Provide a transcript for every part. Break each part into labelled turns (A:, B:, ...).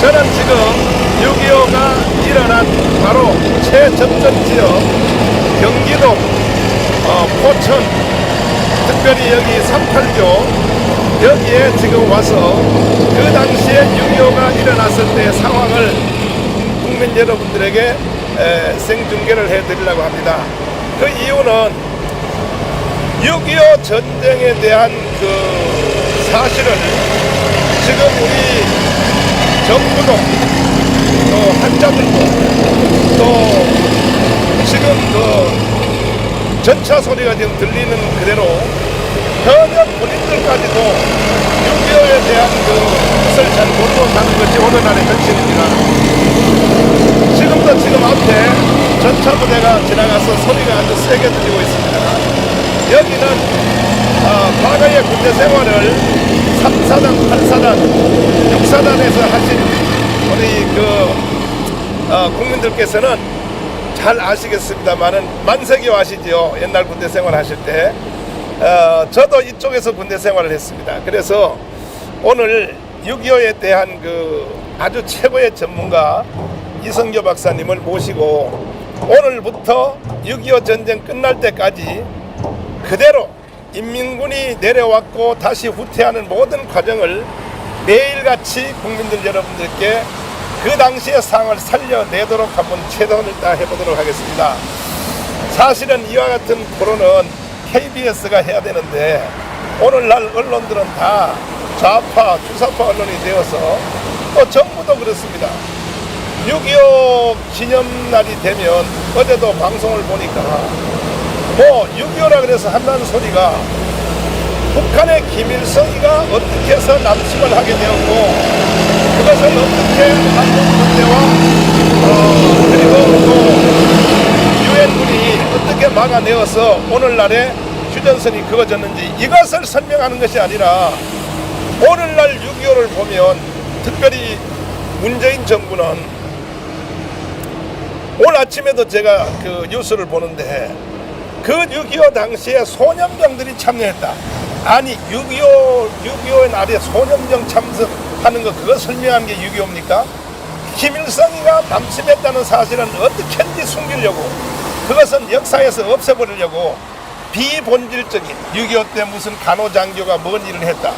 A: 저는 지금 6.25가 일어난 바로 최접전 지역 경기도 포천, 특별히 여기 38교 여기에 지금 와서 그 당시에 6.25가 일어났을 때 상황을 국민 여러분들에게 생중계를 해드리려고 합니다. 그 이유는 6.25 전쟁에 대한 그 사실을 지금 우리 정부도 또 학자들도 또 지금 그 전차 소리가 지금 들리는 그대로 현역 군인들까지도 6.25에 대한 그것을 잘 모르는다는 것이 오늘날의 현실입니다. 지금 앞에 전차 부대가 지나가서 소리가 아주 세게 들리고 있습니다. 여기는 과거의 군대 생활을 3사단, 8사단, 6사단에서 하신 우리 국민들께서는 잘 아시겠습니다만은 만세교 아시지요? 옛날 군대 생활 하실 때 저도 이쪽에서 군대 생활을 했습니다. 그래서 오늘 6.25에 대한 그 아주 최고의 전문가 이성교 박사님을 모시고 오늘부터 6.25 전쟁 끝날 때까지 그대로 인민군이 내려왔고 다시 후퇴하는 모든 과정을 매일같이 국민들 여러분들께 그 당시의 상황을 살려내도록 한번 최선을 다해보도록 하겠습니다. 사실은 이와 같은 토론은 KBS가 해야 되는데 오늘날 언론들은 다 좌파, 주사파 언론이 되어서 또 정부도 그렇습니다. 6.25 기념날이 되면 어제도 방송을 보니까 뭐 6.25라 그래서 한다는 소리가 북한의 김일성이가 어떻게 해서 남침을 하게 되었고 그것을 어떻게 한국 군대와 그리고 또 유엔군이 어떻게 막아내어서 오늘날의 휴전선이 그어졌는지 이것을 설명하는 것이 아니라 오늘날 6.25를 보면 특별히 문재인 정부는 오늘 아침에도 제가 그 뉴스를 보는데 그 6.25 당시에 소년병들이 참여했다. 아니 6.25의 날에 소년병 참석하는 거 그거 설명하는 게 6.25입니까? 김일성이가 남침했다는 사실은 어떻게든지 숨기려고 그것은 역사에서 없애버리려고 비본질적인 6.25 때 무슨 간호장교가 뭔 일을 했다.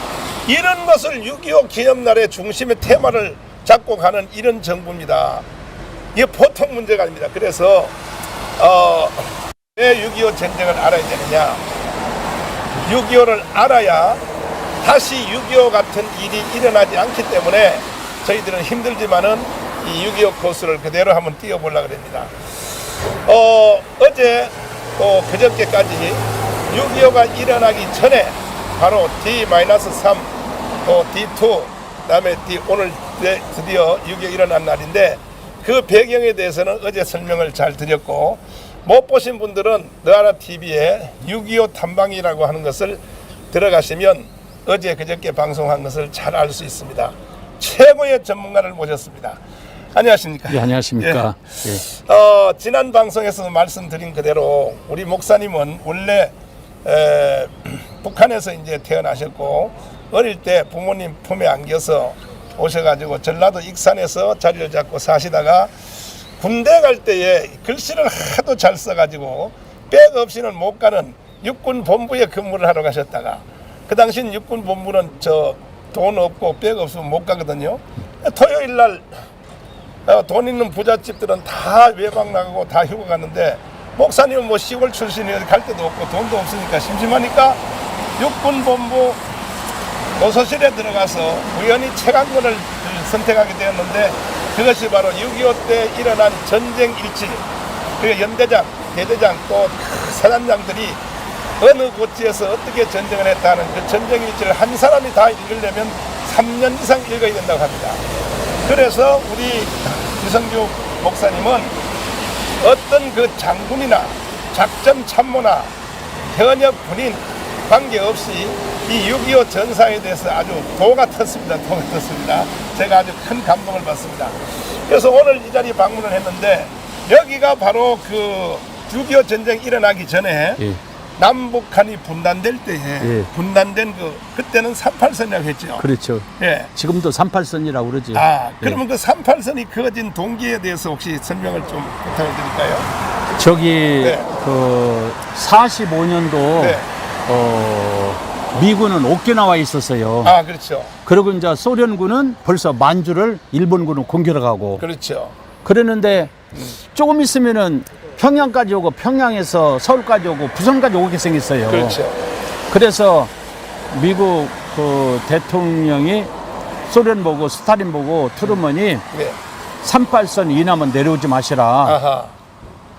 A: 이런 것을 6.25 기념날의 중심의 테마를 잡고 가는 이런 정부입니다. 이게 보통 문제가 아닙니다. 그래서 왜 6.25 전쟁을 알아야 되느냐? 6.25를 알아야 다시 6.25 같은 일이 일어나지 않기 때문에 저희들은 힘들지만은 이 6.25 코스를 그대로 한번 띄워보려고 합니다. 어제 또 그저께까지 6.25가 일어나기 전에 바로 D-3 또 D2 그다음에 오늘 드디어 6.25 일어난 날인데 그 배경에 대해서는 어제 설명을 잘 드렸고 못 보신 분들은 너하나TV에 6.25 탐방이라고 하는 것을 들어가시면 어제 그저께 방송한 것을 잘 알 수 있습니다. 최고의 전문가를 모셨습니다. 안녕하십니까?
B: 네, 안녕하십니까?
A: 예. 지난 방송에서 말씀드린 그대로 우리 목사님은 원래 북한에서 이제 태어나셨고 어릴 때 부모님 품에 안겨서 오셔가지고 전라도 익산에서 자리를 잡고 사시다가 군대 갈 때에 글씨를 하도 잘 써가지고 백 없이는 못 가는 육군본부에 근무를 하러 가셨다가 그 당시엔 육군본부는 돈 없고 백 없으면 못 가거든요. 토요일 날 돈 있는 부잣집들은 다 외박 나가고 다 휴가 갔는데 목사님은 뭐 시골 출신이어서 갈 데도 없고 돈도 없으니까 심심하니까 육군본부 도서실에 들어가서 우연히 책 한 권을 선택하게 되었는데 그것이 바로 6.25 때 일어난 전쟁 일지 그 연대장, 대대장 또 사단장들이 어느 고지에서 어떻게 전쟁을 했다는 그 전쟁 일지를 한 사람이 다 읽으려면 3년 이상 읽어야 된다고 합니다. 그래서 우리 이성규 목사님은 어떤 그 장군이나 작전 참모나 현역 군인 관계없이 이 6.25 전사에 대해서 아주 도 같았습니다. 제가 아주 큰 감동을 받습니다. 그래서 오늘 이 자리에 방문을 했는데 여기가 바로 그 6.25 전쟁 일어나기 전에 남북한이 분단될 때에
B: 예.
A: 분단된 그때는 38선이라고 했죠.
B: 그렇죠.
A: 예.
B: 지금도 38선이라고 그러지.
A: 그러면 그 38선이 그어진 동기에 대해서 혹시 설명을 좀 부탁을 드릴까요?
B: 저기
A: 네.
B: 그 45년도
A: 네.
B: 미군은 오키나와에 있었어요.
A: 그렇죠.
B: 그리고 이제 소련군은 벌써 만주를 일본군은 공격하고
A: 그렇죠.
B: 그랬는데 조금 있으면은 평양까지 오고 평양에서 서울까지 오고 부산까지 오게 생겼어요.
A: 그렇죠.
B: 그래서 미국 그 대통령이 소련 보고 스탈린 보고 트루먼이
A: 네.
B: 38선 이남은 내려오지 마시라.
A: 아하.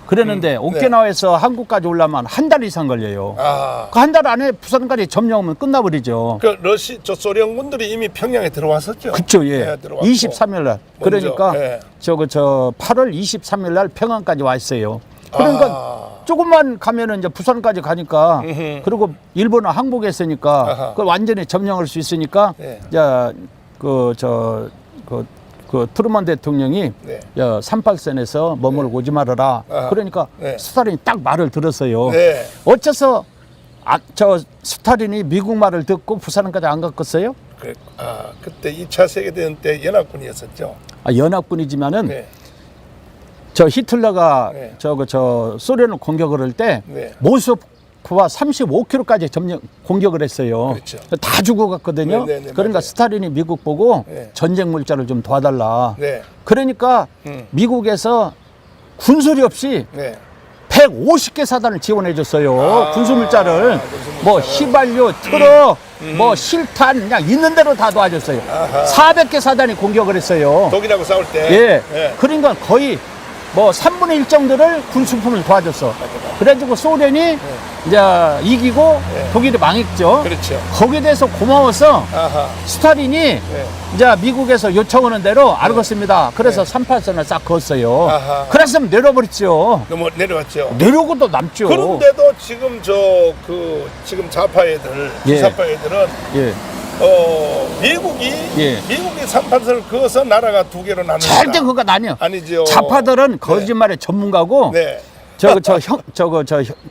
B: 그랬는데 오키나와에서 한국까지 오려면 한 달 이상 걸려요. 그 한 달 안에 부산까지 점령하면 끝나버리죠.
A: 저 소련군들이 이미 평양에 들어왔었죠.
B: 그쵸, 예.
A: 네, 들어왔고.
B: 23일 날. 그러니까
A: 예.
B: 저 8월 23일 날 평양까지 와 있어요. 그러니까 조금만 가면은 이제 부산까지 가니까 그리고 일본은 항복했으니까 그 완전히 점령할 수 있으니까
A: 네.
B: 그 트루먼 대통령이
A: 네.
B: 38선에서 머물고 오지 말아라. 그러니까
A: 네.
B: 스탈린이 딱 말을 들었어요.
A: 네.
B: 어째서 저 스탈린이 미국 말을 듣고 부산까지 안 갔겠어요?
A: 그때 2차 세계대전 때 연합군이었었죠.
B: 연합군이지만은
A: 네.
B: 저 히틀러가
A: 네.
B: 저 소련을 공격을 할 때
A: 네.
B: 모스크바 35km까지 공격을 했어요.
A: 그렇죠.
B: 다 죽어갔거든요.
A: 네, 네, 네,
B: 그러니까
A: 맞아요.
B: 스탈린이 미국 보고
A: 네.
B: 전쟁 물자를 좀 도와달라.
A: 네.
B: 그러니까 미국에서 군소리 없이
A: 네.
B: 150개 사단을 지원해 줬어요. 군수 물자를. 뭐 휘발유, 트럭, 뭐 실탄 그냥 있는 대로 다 도와줬어요. 400개 사단이 공격을 했어요.
A: 독일하고 싸울 때.
B: 예.
A: 네.
B: 그러니까 거의 뭐 3분의 1 정도를 군수품을 도와줬어. 그래가지고 소련이 이제 이기고 독일이 망했죠.
A: 그렇죠.
B: 거기에 대해서 고마워서
A: 아하.
B: 스탈린이 이제 미국에서 요청하는 대로 알겠습니다. 그래서 38선을 싹 그었어요.
A: 아하.
B: 그랬으면 내려버렸죠.
A: 너무 내려왔죠.
B: 내려오고 또 남죠.
A: 그런데도 지금 지금 좌파 애들,
B: 예.
A: 좌파 애들은
B: 예.
A: 미국이
B: 예.
A: 38선을 그어서 나라가 두 개로 나눈다.
B: 절대 그거 아니요.
A: 아니죠.
B: 좌파들은 거짓말의 전문가고
A: 네.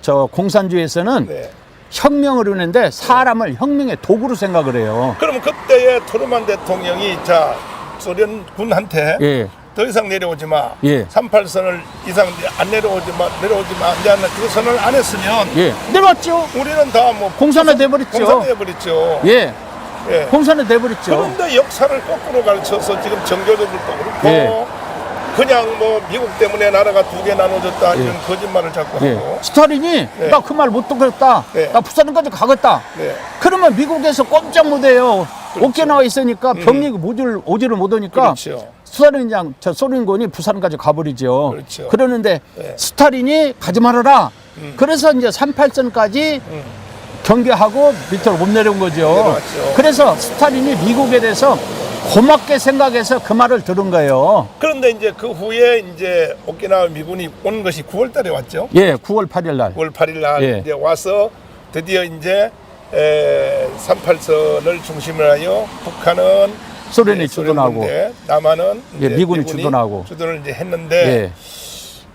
B: 저 공산주의에서는
A: 네.
B: 혁명을 하는데 사람을 혁명의 도구로 생각을 해요.
A: 그러면 그때에 트루먼 대통령이 소련군한테
B: 예.
A: 더 이상 내려오지 마.
B: 예.
A: 38선을 이상 안 내려오지 마. 이제 그 선을 안 했으면
B: 예. 내려왔죠.
A: 우리는 다 뭐
B: 공산화 돼버렸죠.
A: 공산화돼버렸죠.
B: 예.
A: 예.
B: 공산화 돼버렸죠.
A: 그런데 역사를 거꾸로 가르쳐서 지금 정교조들도 그렇고
B: 예.
A: 그냥 뭐 미국 때문에 나라가 두 개 나눠졌다 이런 거짓말을 자꾸
B: 예.
A: 하고.
B: 스탈린이
A: 네.
B: 나 그 말 못 듣겠다.
A: 네.
B: 나 부산까지 가겠다.
A: 네.
B: 그러면 미국에서 꼼짝 못해요. 오키나와 있으니까 병력이 오지를 못하니까
A: 그렇죠.
B: 스탈린 저 소련군이 부산까지 가버리죠.
A: 그렇죠.
B: 그러는데
A: 네.
B: 스탈린이 가지 말아라. 그래서 이제 38선까지 경계하고 밑으로 못 내려온 거죠.
A: 내려왔죠.
B: 그래서 스탈린이 미국에 대해서 고맙게 생각해서 그 말을 들은 거예요.
A: 그런데 이제 그 후에 이제 오키나와 미군이 온 것이 9월 달에 왔죠.
B: 예, 9월 8일 날.
A: 9월 8일 날
B: 예.
A: 이제 와서 드디어 이제 38선을 중심으로 하여 북한은
B: 소련이 주둔하고
A: 소련군대, 남한은
B: 예,
A: 이제
B: 미군이 주둔하고.
A: 주둔을 이제 했는데
B: 예.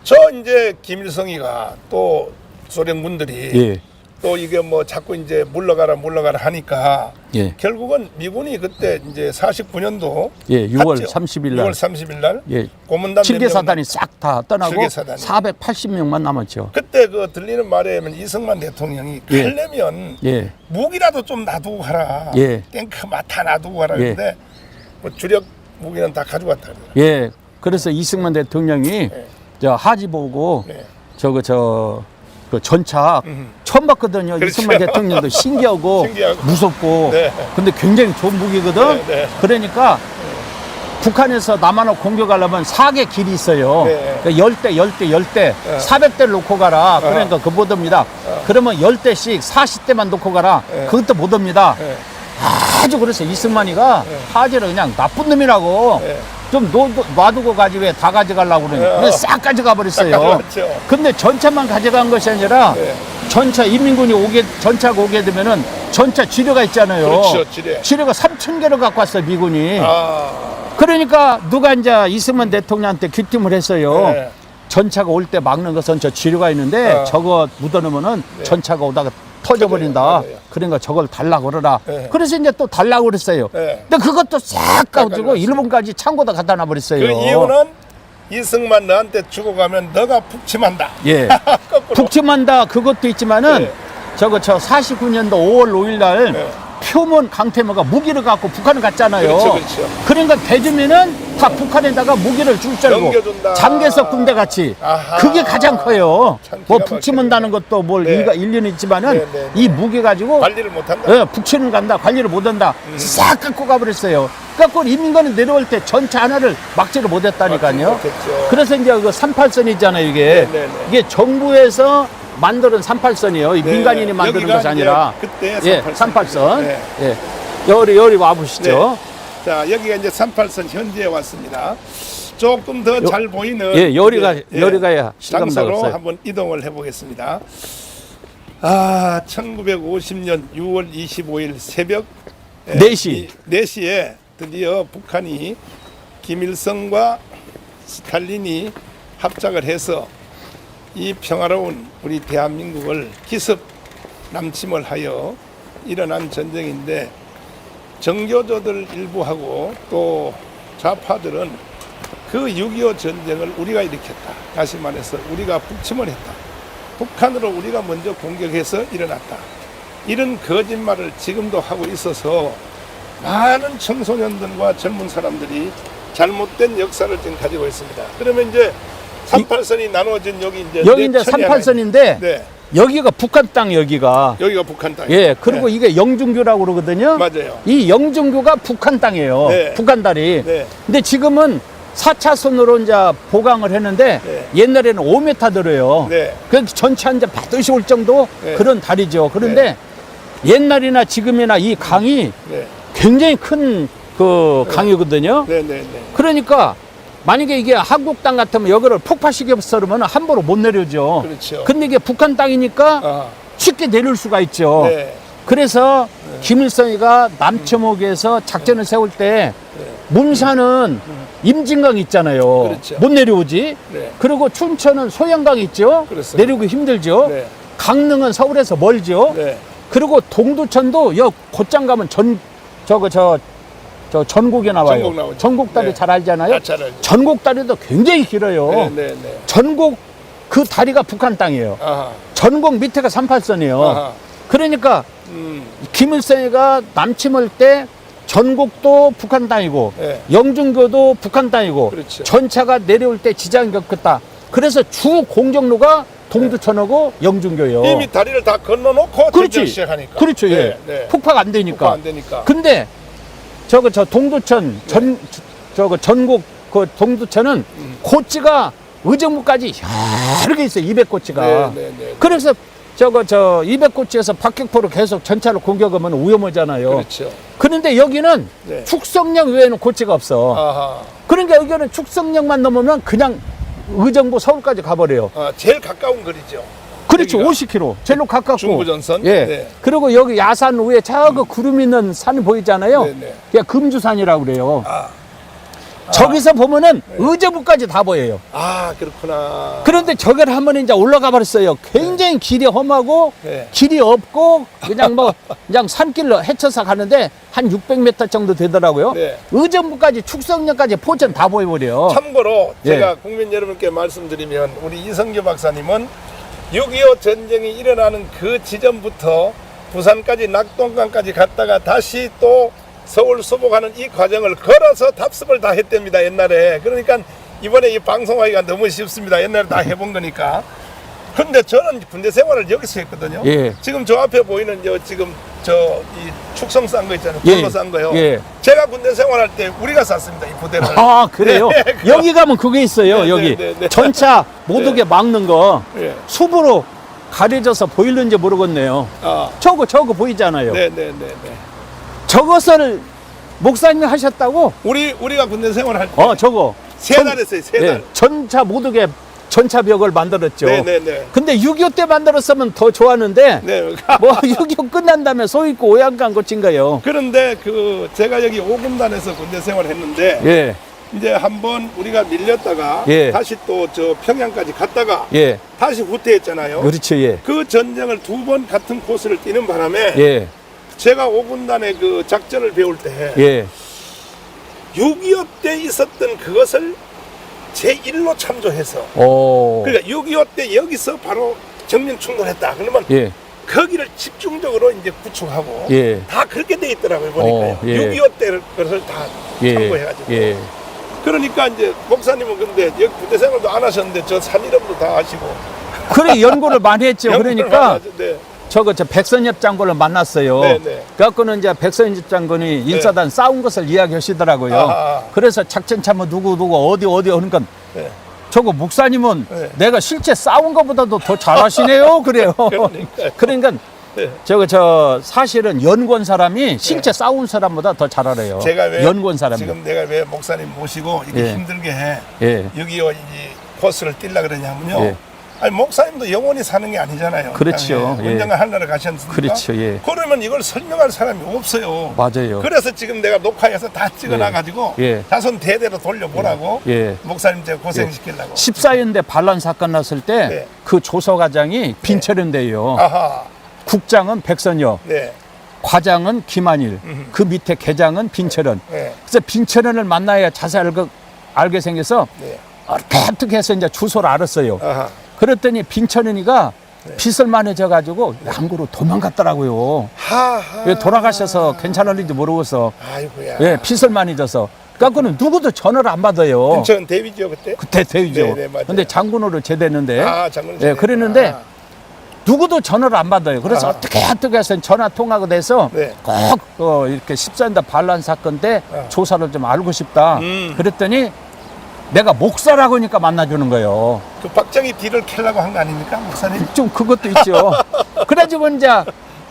A: 저 이제 김일성이가 또 소련군들이
B: 예.
A: 또 이게 뭐 자꾸 이제 물러가라 하니까
B: 예.
A: 결국은 미군이 그때 이제 49년도
B: 예, 6월 30일 날
A: 6월 30일 날
B: 예.
A: 고문단
B: 7개 사단이 싹 다 떠나고
A: 7개 사단이.
B: 480명만 남았죠.
A: 그때 그 들리는 말에 의하면 이승만 대통령이
B: 예.
A: 가려면
B: 예.
A: 무기라도 좀 놔두고 가라.
B: 예.
A: 탱크 다 놔두고 가라.
B: 예.
A: 그런데 뭐 주력 무기는 다 가져갔다. 그러더라고요.
B: 예. 그래서 이승만 대통령이 저 하지 보고
A: 네.
B: 그 전차 처음 봤거든요.
A: 그렇죠.
B: 이승만 대통령도 신기하고
A: 신기하고.
B: 무섭고
A: 네.
B: 근데 굉장히 좋은 무기거든.
A: 네, 네.
B: 그러니까 북한에서 남한을 공격하려면 4개 길이 있어요.
A: 네.
B: 그러니까 10대 400대를 놓고 가라. 그러니까 그거 못 옵니다. 그러면 10대씩 40대만 놓고 가라.
A: 네.
B: 그것도 못 옵니다.
A: 네.
B: 아주 그래서 이승만이가 하지를 그냥 나쁜 놈이라고
A: 네.
B: 좀 놔두고 가지 왜 다 가져가려고 그러니 그냥 싹 가져가 버렸어요.
A: 싹 가져갔죠.
B: 근데 전차만 가져간 것이 아니라
A: 네.
B: 전차 인민군이 전차가 오게 되면은 전차 지뢰가 있잖아요.
A: 그렇죠, 지뢰.
B: 지뢰가 3,000개를 갖고 왔어요, 미군이.
A: 아,
B: 그러니까 누가 이제 이승만 대통령한테 귀띔을 했어요.
A: 네.
B: 전차가 올 때 막는 것은 저 지류가 있는데 저거 묻어놓으면은
A: 네.
B: 전차가 오다가 터져버린다.
A: 맞아요.
B: 그러니까 저걸 달라고 그러라.
A: 네.
B: 그래서 이제 또 달라고 그랬어요.
A: 네.
B: 근데 그것도 싹 가지고
A: 깎아놨어요.
B: 일본까지 창고다 갖다 놔버렸어요.
A: 그 이유는 이승만 너한테 주고 가면 너가 북침한다.
B: 예.
A: 거꾸로.
B: 북침한다 그것도 있지만은
A: 네.
B: 저 49년도 5월 5일 날
A: 네.
B: 표문 강태모가 무기를 갖고 북한을 갔잖아요.
A: 그렇죠, 그렇죠.
B: 그러니까 대주면은 다 북한에다가 무기를 줄 줄 알고
A: 넘겨준다.
B: 장개석 군대 같이
A: 아하.
B: 그게 가장 커요.
A: 참 기가
B: 뭐
A: 막히네.
B: 북치문다는 것도 뭘
A: 네.
B: 일리는 있지만은
A: 네, 네, 네.
B: 이 무기 가지고
A: 관리를 못한다.
B: 예, 북치는 간다 관리를 못한다 싹 갖고 가버렸어요. 그래갖고 인민군이 내려올 때 전차 하나를 막지를 못했다니까요.
A: 막지 못했죠.
B: 그래서 이제 그 38선 있잖아요. 이게
A: 네, 네, 네.
B: 이게 정부에서 만드는 38선이에요. 이
A: 네.
B: 민간인이 만드는
A: 여기가
B: 것이 아니라
A: 이제 그때
B: 예,
A: 38선.
B: 38선.
A: 네.
B: 예. 열이 와보시죠.
A: 자, 여기가 이제 38선 현지에 왔습니다. 조금 더 잘 보이는
B: 예, 열이가
A: 이제,
B: 열이가 실감
A: 장소로
B: 나겠어요.
A: 한번 이동을 해보겠습니다. 아, 1950년 6월 25일 새벽
B: 4시.
A: 4시에 드디어 북한이 김일성과 스탈린이 합작을 해서 이 평화로운 우리 대한민국을 기습 남침을 하여 일어난 전쟁인데 정교조들 일부하고 또 좌파들은 그 6.25 전쟁을 우리가 일으켰다. 다시 말해서 우리가 북침을 했다. 북한으로 우리가 먼저 공격해서 일어났다. 이런 거짓말을 지금도 하고 있어서 많은 청소년들과 젊은 사람들이 잘못된 역사를 지금 가지고 있습니다. 그러면 이제 38선이 나누어진 여기 이제
B: 여기 이제
A: 천이
B: 38선인데
A: 네,
B: 여기가 북한 땅 여기가.
A: 여기가 북한 땅.
B: 예, 그리고
A: 네.
B: 이게 영중교라고 그러거든요.
A: 맞아요.
B: 이 영중교가 북한 땅이에요.
A: 네.
B: 북한 다리.
A: 네.
B: 근데 지금은 4차선으로 이제 보강을 했는데
A: 네.
B: 옛날에는 5m 들어요.
A: 네.
B: 그 전체 이제 받으시 올 정도
A: 네.
B: 그런 다리죠. 그런데 옛날이나 지금이나 이 강이
A: 네,
B: 굉장히 큰 그 강이거든요.
A: 네, 네, 네.
B: 그러니까 만약에 이게 한국 땅 같으면 여기를 폭파시켰으면 함부로 못 내려오죠.
A: 그렇죠.
B: 근데 이게 북한 땅이니까
A: 아,
B: 쉽게 내릴 수가 있죠.
A: 네.
B: 그래서 김일성이가 남초목에서 작전을 세울 때 문산은 임진강 있잖아요.
A: 그렇죠.
B: 못 내려오지.
A: 네.
B: 그리고 춘천은 소양강 있죠.
A: 그렇습니다.
B: 내려오기 힘들죠.
A: 네.
B: 강릉은 서울에서 멀죠.
A: 네.
B: 그리고 동두천도 여 곧장 가면 저 전국에 나와요.
A: 전국 나오죠.
B: 전국다리
A: 네.
B: 잘 알잖아요.
A: 아, 잘 알죠.
B: 전국다리도 굉장히 길어요.
A: 네, 네, 네.
B: 전국 그 다리가 북한 땅이에요.
A: 아하.
B: 전국 밑에가 38선이에요.
A: 아하.
B: 그러니까
A: 음.
B: 김일성이가 남침할 때 전국도 북한 땅이고
A: 네.
B: 영중교도 북한 땅이고
A: 그렇죠.
B: 전차가 내려올 때 지장이 겪었다. 그래서 주 공격로가 동두천하고 영중교예요.
A: 이미 다리를 다 건너놓고
B: 그렇지.
A: 전쟁 시작하니까.
B: 그렇죠.
A: 네,
B: 예.
A: 네.
B: 폭파가 안 되니까.
A: 폭파 안 되니까.
B: 근데 저 동두천 전국 그 동두천은 고지가 의정부까지 여러 개 있어요. 200고지가.
A: 네, 네, 네.
B: 그래서 저 200고지에서 박격포로 계속 전차를 공격하면 위험하잖아요.
A: 그렇죠.
B: 그런데 여기는
A: 네.
B: 축성역 외에는 고지가 없어.
A: 아하.
B: 그러니까 여기는 축성역만 넘으면 그냥 의정부 서울까지 가버려요.
A: 아, 제일 가까운 거리죠.
B: 그렇죠.
A: 여기가.
B: 50km. 제일로 가깝고.
A: 중부전선.
B: 예.
A: 네.
B: 그리고 여기 야산 위에 저거 구름 있는 산 보이잖아요.
A: 네, 네.
B: 그게 금주산이라고 그래요.
A: 아.
B: 저기서 보면은 의정부까지 다 보여요.
A: 아, 그렇구나.
B: 그런데 저기를 한번 이제 올라가 버렸어요. 굉장히 길이 험하고
A: 네.
B: 길이 없고 그냥 그냥 산길로 헤쳐서 가는데 한 600m 정도 되더라고요.
A: 네.
B: 의정부까지 축성역까지 포천 다 보여버려.
A: 참고로
B: 예.
A: 제가 국민 여러분께 말씀드리면 우리 이성규 박사님은 6.25 전쟁이 일어나는 그 지점부터 부산까지 낙동강까지 갔다가 다시 또 서울 수복하는 이 과정을 걸어서 답습을 다 했답니다. 옛날에. 그러니까 이번에 이 방송하기가 너무 쉽습니다. 옛날에 다 해본 거니까. 근데 저는 군대 생활을 여기서 했거든요.
B: 예.
A: 지금 저 앞에 보이는 지금 이 축성 싼 거 있잖아요.
B: 예.
A: 돌로 싼 거요.
B: 예.
A: 제가 군대 생활할 때 우리가 쌌습니다. 이 부대를.
B: 아, 그래요?
A: 네,
B: 여기 가면 그게 있어요.
A: 네,
B: 여기.
A: 네, 네, 네.
B: 전차 못 오게 막는 거
A: 예.
B: 숲으로 가려져서 보이는지 모르겠네요.
A: 아.
B: 저거 보이잖아요.
A: 네네네.
B: 저것을 목사님이 하셨다고?
A: 우리가 군대 생활할 때
B: 저거.
A: 세 달 했어요. 세 달.
B: 예, 전차 못 오게 전차벽을 만들었죠.
A: 네네네.
B: 근데 6.25 때 만들었으면 더 좋았는데
A: 네.
B: 뭐 6.25 끝난 다음에 소위 오양강 고친 거예요.
A: 그런데 제가 여기 5군단에서 군대 생활을 했는데
B: 예.
A: 이제 한번 우리가 밀렸다가
B: 예.
A: 다시 또 저 평양까지 갔다가
B: 예.
A: 다시 후퇴했잖아요.
B: 그렇죠. 예.
A: 그 전쟁을 2번 같은 코스를 뛰는 바람에
B: 예.
A: 제가 5군단의 그 작전을 배울 때
B: 예.
A: 6.25 때 있었던 그것을 제1로 참조해서
B: 오.
A: 그러니까 6.25 때 여기서 바로 정면 충돌했다. 그러면
B: 예.
A: 거기를 집중적으로 이제 구축하고
B: 예.
A: 다 그렇게 돼 있더라고요. 보니까요.
B: 예.
A: 6.25 때 것을 다
B: 예.
A: 참고해가지고.
B: 예.
A: 그러니까 이제 목사님은 근데 여기 부대 생활도 안 하셨는데 저 산 이름도 다 아시고.
B: 그래 연구를 많이 했죠. 그러니까
A: 네.
B: 저 백선엽 장군을 만났어요.
A: 네, 네.
B: 그래갖고는 이제 백선엽 장군이 일사단 싸운 것을 이야기하시더라고요.
A: 아하.
B: 그래서 작전 참모 누구 어디 하니까
A: 네.
B: 저거 목사님은
A: 네.
B: 내가 실제 싸운 것보다도 더 잘하시네요. 그래요.
A: 그러니까요.
B: 그러니까
A: 네.
B: 저 사실은 연구원 사람이 실제 싸운 사람보다 더 잘 알아요.
A: 제가 왜
B: 연구원 사람이.
A: 지금 내가 왜 목사님 모시고 이렇게
B: 예.
A: 힘들게 해
B: 예.
A: 6.25 이 코스를 뛰려 그러냐면요.
B: 예.
A: 아니 목사님도 영원히 사는 게 아니잖아요.
B: 그렇죠. 예.
A: 언젠가 하늘을 가셨으니까.
B: 그렇죠. 예.
A: 그러면 이걸 설명할 사람이 없어요.
B: 맞아요.
A: 그래서 지금 내가 녹화해서 다 찍어놔가지고
B: 예.
A: 자손 대대로 돌려보라고
B: 예.
A: 목사님 제가 고생시키려고.
B: 14연대 반란 사건 났을 때
A: 네.
B: 그 조서과장이 빈철인데요.
A: 아하.
B: 국장은 백선엽,
A: 네.
B: 과장은 김한일, 그 밑에 계장은 빈철은.
A: 네.
B: 그래서 빈철은을 만나야 자세히 알게 생겨서
A: 네.
B: 어떻게 해서 이제 주소를 알았어요.
A: 아하.
B: 그랬더니 빈철은이가
A: 네.
B: 빚을 많아져가지고 양구로 도망갔더라고요.
A: 하하.
B: 왜 돌아가셔서 괜찮을지 모르고서
A: 아이고야.
B: 예, 빚을 많이 져서. 그래갖고는 누구도 전화를 안 받아요.
A: 인천 대위죠 그때?
B: 그때 대위죠.
A: 네, 네, 맞아요.
B: 근데 장군으로 제대했는데
A: 아 장군.
B: 예, 그랬는데
A: 아.
B: 누구도 전화를 안 받아요. 그래서
A: 아.
B: 어떻게 해서 전화 통화가 돼서
A: 네.
B: 꼭 이렇게 14년대 반란 사건 때
A: 아.
B: 조사를 좀 알고 싶다.
A: 음.
B: 그랬더니 내가 목사라고 하니까 만나주는 거예요.
A: 그 박정희 뒤를 캐려고 한 거 아닙니까 목사님?
B: 좀 그것도 있죠. 그래가지고 이제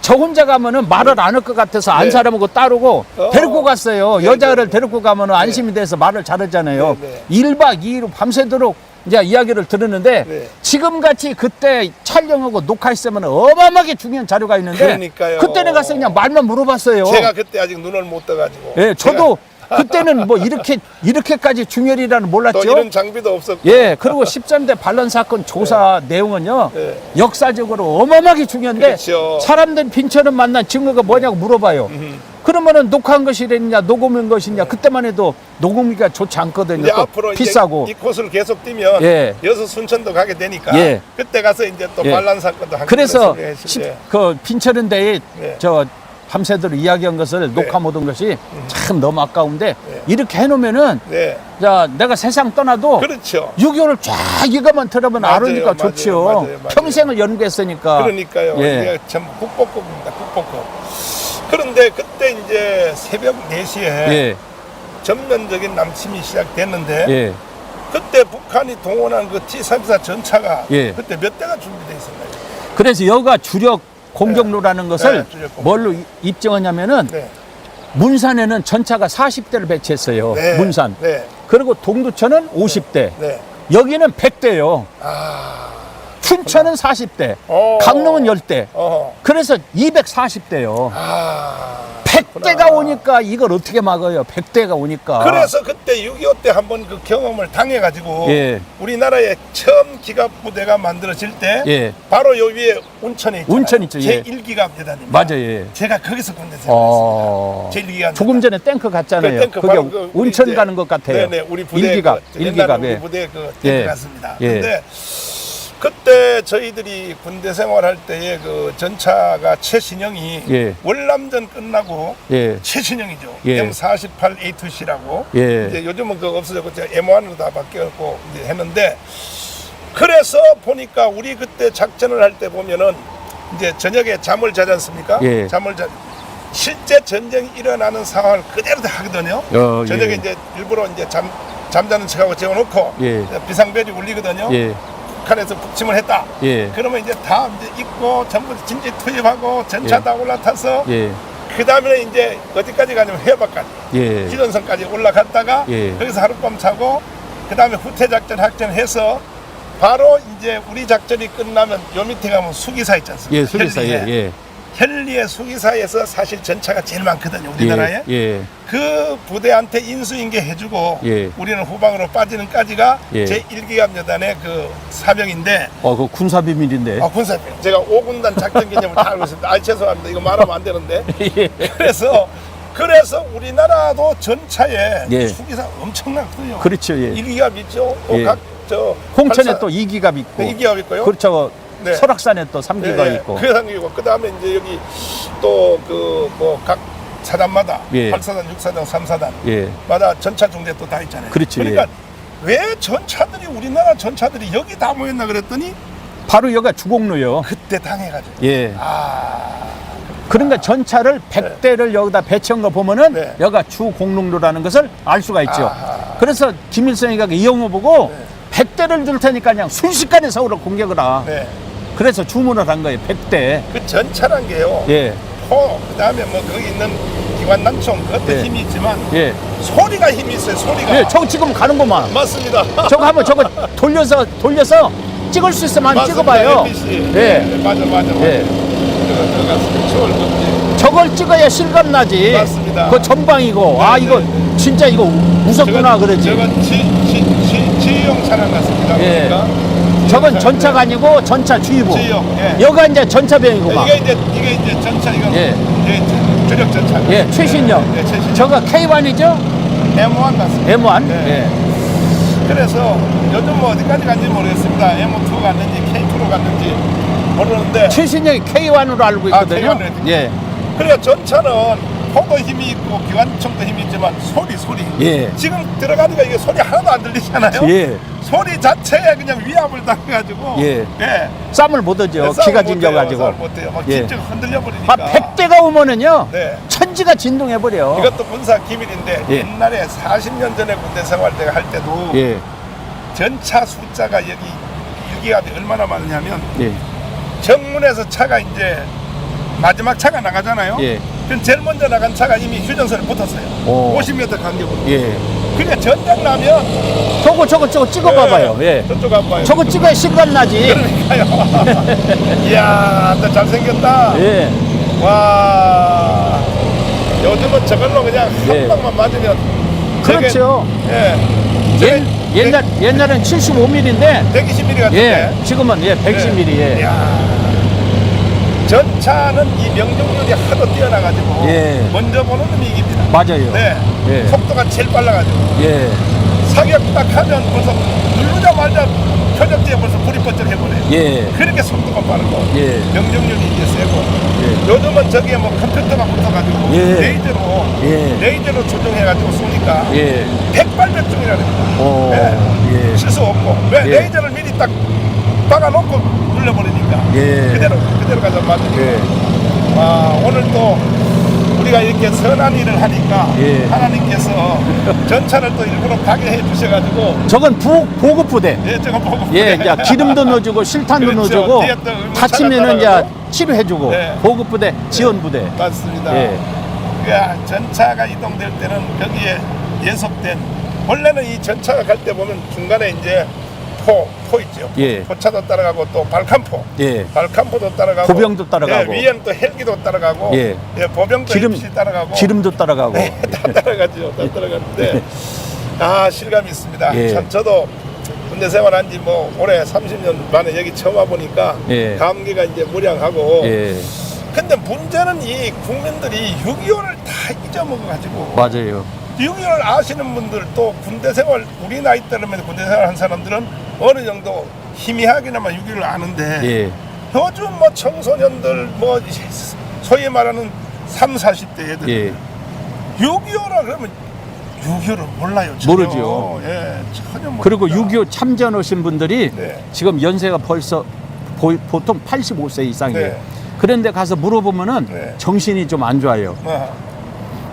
B: 저 혼자 가면은 말을 안 할 것 같아서 안
A: 네.
B: 사람하고 따르고 데리고 갔어요.
A: 네,
B: 여자를
A: 네,
B: 데리고 가면은 안심이 돼서 말을 잘하잖아요.
A: 네,
B: 1박 2일 밤새도록 이제 이야기를 들었는데
A: 네.
B: 지금같이 그때 촬영하고 녹화했으면 어마어마하게 중요한 자료가 있는데
A: 그러니까요.
B: 그때는 가서 그냥 말만 물어봤어요.
A: 제가 그때 아직 눈을 못 떠가지고.
B: 예, 저도 그때는 뭐 이렇게까지 중요리라는 몰랐죠.
A: 또 이런 장비도 없었고.
B: 예, 그리고 13대 반란 사건 조사 내용은요,
A: 네.
B: 역사적으로 어마어마하게 중요한데,
A: 그렇죠.
B: 사람들 빈처럼 만난 증거가 뭐냐고 물어봐요. 그러면은 녹화한 것이냐, 녹음한 것이냐, 그때만 해도 녹음기가 좋지 않거든요.
A: 이제
B: 또
A: 앞으로
B: 비싸고.
A: 이제 이 코스를 계속 뛰면
B: 예.
A: 여수 순천도 가게 되니까
B: 예.
A: 그때 가서 이제 또
B: 예.
A: 반란 사건도 한
B: 그래서
A: 했을 때.
B: 그 빈처는데에
A: 네.
B: 저 밤새도록 이야기한 것을 녹화 못한 것이 참 너무 아까운데
A: 네.
B: 이렇게 해놓으면은
A: 네.
B: 자 내가 세상 떠나도
A: 그렇죠.
B: 6.25를 쫙 이것만 들으면
A: 맞아요,
B: 알으니까
A: 맞아요,
B: 좋지요.
A: 맞아요.
B: 평생을 연구했으니까.
A: 그러니까요.
B: 예.
A: 이게 참 국보급입니다. 국보급. 그런데 그때 이제 새벽 4시에
B: 예,
A: 전면적인 남침이 시작됐는데
B: 예.
A: 그때 북한이 동원한 그 T-34 전차가
B: 예.
A: 그때 몇 대가 준비되어 있었나요?
B: 그래서 여기가 주력 공격로라는 것을
A: 네, 주력 공격.
B: 뭘로 입증하냐면은
A: 네.
B: 문산에는 전차가 40대를 배치했어요.
A: 네.
B: 문산.
A: 네.
B: 그리고 동두천은 50대.
A: 네.
B: 여기는 100대요.
A: 아.
B: 춘천은 40대.
A: 어.
B: 강릉은 10대.
A: 어허.
B: 그래서 240대요.
A: 아.
B: 100대가 오니까 이걸 어떻게 막아요? 100대가 오니까.
A: 그래서 그때 6.25 때 한번 그 경험을 당해가지고
B: 예.
A: 우리나라에 처음 기갑부대가 만들어질 때
B: 예.
A: 바로 요 위에 운천에 있잖아요.
B: 운천 있죠, 예.
A: 제1기갑 대단입니다.
B: 맞아요. 예.
A: 제가 거기서 군대 생활했습니다. 제1기갑
B: 조금 전에 탱크 갔잖아요.
A: 탱크
B: 그게
A: 바로 그 우리
B: 운천
A: 이제
B: 가는 것 같아요.
A: 네네 우리 부대
B: 1기갑.
A: 그 옛날에
B: 1기갑.
A: 우리 부대 그 탱크
B: 예.
A: 갔습니다.
B: 예.
A: 근데 그때 저희들이 군대 생활할 때의 그 전차가 최신형이
B: 예.
A: 월남전 끝나고
B: 예.
A: 최신형이죠.
B: 예.
A: M48A2C라고
B: 예.
A: 이제 요즘은 그거 없어졌고 제가 M1으로 다 바뀌었고 이제 했는데 그래서 보니까 우리 그때 작전을 할 때 보면은 이제 저녁에 잠을 자지 않습니까?
B: 예.
A: 잠을 자 실제 전쟁이 일어나는 상황을 그대로 다 하거든요. 저녁에
B: 예.
A: 이제 일부러 이제 잠자는 척하고 재워놓고
B: 예.
A: 비상벨이 울리거든요.
B: 예.
A: 북한에서 북침을 했다.
B: 예.
A: 그러면 이제 다 이제 입고 전부 진지 투입하고 전차
B: 예.
A: 다 올라타서
B: 예.
A: 그 다음에 이제 어디까지 가냐면 해협까지
B: 예.
A: 기전선까지 올라갔다가
B: 예.
A: 거기서 하룻밤 자고 그 다음에 후퇴 작전 확전해서 바로 이제 우리 작전이 끝나면 요 밑에 가면 수기사 있지 않습니까?
B: 예. 수리사. 예.
A: 헬리해.
B: 예.
A: 헨리의 수기사에서 사실 전차가 제일 많거든요, 우리나라에.
B: 예.
A: 그 부대한테 인수인계 해주고
B: 예.
A: 우리는 후방으로 빠지는까지가
B: 예.
A: 제1기갑 여단의 그 사명인데,
B: 그 군사 비밀인데.
A: 군사병. 제가 5군단 작전 개념을 다 알고 있습니다. 죄송합니다. 이거 말하면 안 되는데.
B: 예.
A: 그래서 우리나라도 전차에
B: 예.
A: 수기사 엄청나거든요.
B: 그렇죠. 예.
A: 1기갑 있죠.
B: 예. 홍천에 또 2기갑 있고.
A: 2기갑 있고요.
B: 그렇죠.
A: 네.
B: 설악산에 또 3기갑 있고.
A: 그 상이고, 그 다음에 이제 여기 또 그 뭐 각 사단마다
B: 예.
A: 8사단, 6사단, 3사단
B: 예.
A: 마다 전차 중대 또 다 있잖아요.
B: 그렇지,
A: 그러니까
B: 예.
A: 왜 전차들이 우리나라 전차들이 여기 다 모였나 그랬더니
B: 바로 여기가 주공로요.
A: 그때 당해가지고.
B: 예.
A: 아,
B: 그러니까 전차를 100대를 여기다 배치한 거 보면은
A: 네.
B: 여기가 주공릉로라는 것을 알 수가 있죠.
A: 아하.
B: 그래서 김일성이가 이 영호 보고
A: 네.
B: 100대를 줄 테니까 그냥 순식간에 서울을 공격을 하.
A: 네.
B: 그래서 주문을 한 거예요. 100대.
A: 그 전차란 게요.
B: 예.
A: 그다음에 뭐 거기 있는 기관단총 그것도
B: 예.
A: 힘이 있지만
B: 예.
A: 소리가 힘이 있어요. 소리가.
B: 예, 저거 지금 가는구만.
A: 맞습니다.
B: 저거 한번 저거 돌려서 찍을 수 있으면 한번 찍어봐요.
A: MBC.
B: 예.
A: 네, 맞아.
B: 예.
A: 들어갔어요. 추월 금지.
B: 저걸 찍어야 실감 나지.
A: 맞습니다.
B: 그 전방이고. 아,
A: 네,
B: 이거
A: 네.
B: 진짜 이거 무섭구나 그러지.
A: 저건 지휘용 차량 같습니다.
B: 예.
A: 그러니까
B: 저건 전차가 아니고 전차 주의보.
A: 지휘용. 예.
B: 여기가 이제 전차병이구만.
A: 이게 이제 전차 이거
B: 예.
A: 주력 전차.
B: 예, 최신형.
A: 예, 최신형.
B: 저거 K1이죠?
A: M1 같습니다.
B: M1.
A: 예.
B: 예.
A: 그래서 요즘 뭐 어디까지 갔는지 모르겠습니다. M2 갔는지 K2로 갔는지 모르는데.
B: 최신형이 K1으로 알고 있거든요.
A: K1 으로
B: 예.
A: 그러니까 전차는 포도 힘이 있고 기관총도 힘이 있지만 소리.
B: 예.
A: 지금 들어가니까 이게 소리 하나도 안 들리잖아요.
B: 예.
A: 소리 자체에 그냥 위압을 당해가지고.
B: 예.
A: 예.
B: 쌈을 못 얻죠.
A: 싸움을
B: 기가
A: 못해요.
B: 진져가지고.
A: 싸움을 못해요. 막
B: 예.
A: 진짜 흔들려 버리니까.
B: 100대가 오면은요.
A: 네.
B: 천지가 진동해버려.
A: 이것도 군사 기밀인데
B: 예.
A: 옛날에 40년 전에 군대 생활 때가 할 때도
B: 예.
A: 전차 숫자가 여기 일기압이 얼마나 많으냐면
B: 예.
A: 정문에서 차가 이제 마지막 차가 나가잖아요.
B: 예.
A: 그럼 제일 먼저 나간 차가 이미 휴전선에 붙었어요.
B: 오.
A: 50m 간격으로.
B: 예.
A: 그러니까 전장 나면
B: 저거 찍어봐봐요. 예.
A: 저쪽 한번 봐요.
B: 저거 찍어야 실감 나지.
A: 그러니까요. 이야, 너 잘생겼다.
B: 예.
A: 와, 요즘은 저걸로 그냥
B: 예.
A: 한 방만 맞으면.
B: 그렇죠. 옛날엔 75mm인데
A: 120mm 같은데.
B: 예. 지금은 110mm. 예.
A: 이야. 전차는 이 명중률이 하도 뛰어나가지고
B: 예.
A: 먼저 보는 놈이 이깁니다.
B: 맞아요.
A: 네.
B: 예.
A: 속도가 제일 빨라가지고
B: 예.
A: 사격 딱 하면 벌써 누르자마자 표적지에 벌써 불이 번쩍해버려요.
B: 예.
A: 그렇게 속도가 빠르고
B: 예.
A: 명중률이 이제 세고
B: 예.
A: 요즘은 저기에 뭐 컴퓨터가 붙어가지고
B: 예.
A: 레이저로 조정해가지고 쏘니까
B: 예.
A: 백발백중이라는 겁니다.
B: 오.
A: 예.
B: 예.
A: 실수 없고 왜
B: 예.
A: 레이저를 미리 딱 박아놓고 눌러버리니까
B: 예.
A: 그대로 가서 맞으니까
B: 예.
A: 오늘 또 우리가 이렇게 선한 일을 하니까
B: 예.
A: 하나님께서 전차를 또 일부러 파괴해 주셔가지고
B: 저건 보급부대.
A: 예, 저거 보고
B: 예, 이제 기름도 넣어주고 실탄도
A: 그렇죠.
B: 넣어주고
A: 뒤에 또 의무차가
B: 다치면은 이제
A: 따라가고.
B: 치료해주고
A: 네.
B: 보급부대, 지원부대.
A: 맞습니다.
B: 예.
A: 그러니까 전차가 이동될 때는 거기에 예속된 원래는 이 전차가 갈 때 보면 중간에 이제 포 있죠.
B: 예.
A: 포차도 따라가고 또 발칸포.
B: 예.
A: 발칸포도 따라가고
B: 보병도 따라가고.
A: 예, 위에는 또 헬기도 따라가고
B: 예.
A: 보병도 LPC 따라가고
B: 기름도 따라가고.
A: 네, 다 따라가죠. 다 따라가는데 실감이 있습니다.
B: 예.
A: 참 저도 군대 생활한 지 뭐 올해 30년 만에 여기 처음 와보니까
B: 예.
A: 감기가 이제 무량하고
B: 예.
A: 근데 문제는 이 국민들이 6.25를 다 잊어먹어가지고
B: 맞아요.
A: 6.25를 아시는 분들 또 군대 생활 우리 나이 때라면 군대 생활 한 사람들은 어느 정도 희미하게나마 6.25를 아는데
B: 예.
A: 요즘 뭐 청소년들 뭐 소위 말하는 30, 40대 애들
B: 예.
A: 6.25라 그러면 6.25를 몰라요. 전혀.
B: 모르죠.
A: 예, 전혀 모릅니다.
B: 그리고 6.25 참전하신 분들이
A: 네.
B: 지금 연세가 벌써 보통 85세 이상이에요.
A: 네.
B: 그런데 가서 물어보면은
A: 네.
B: 정신이 좀 안 좋아요.
A: 아하.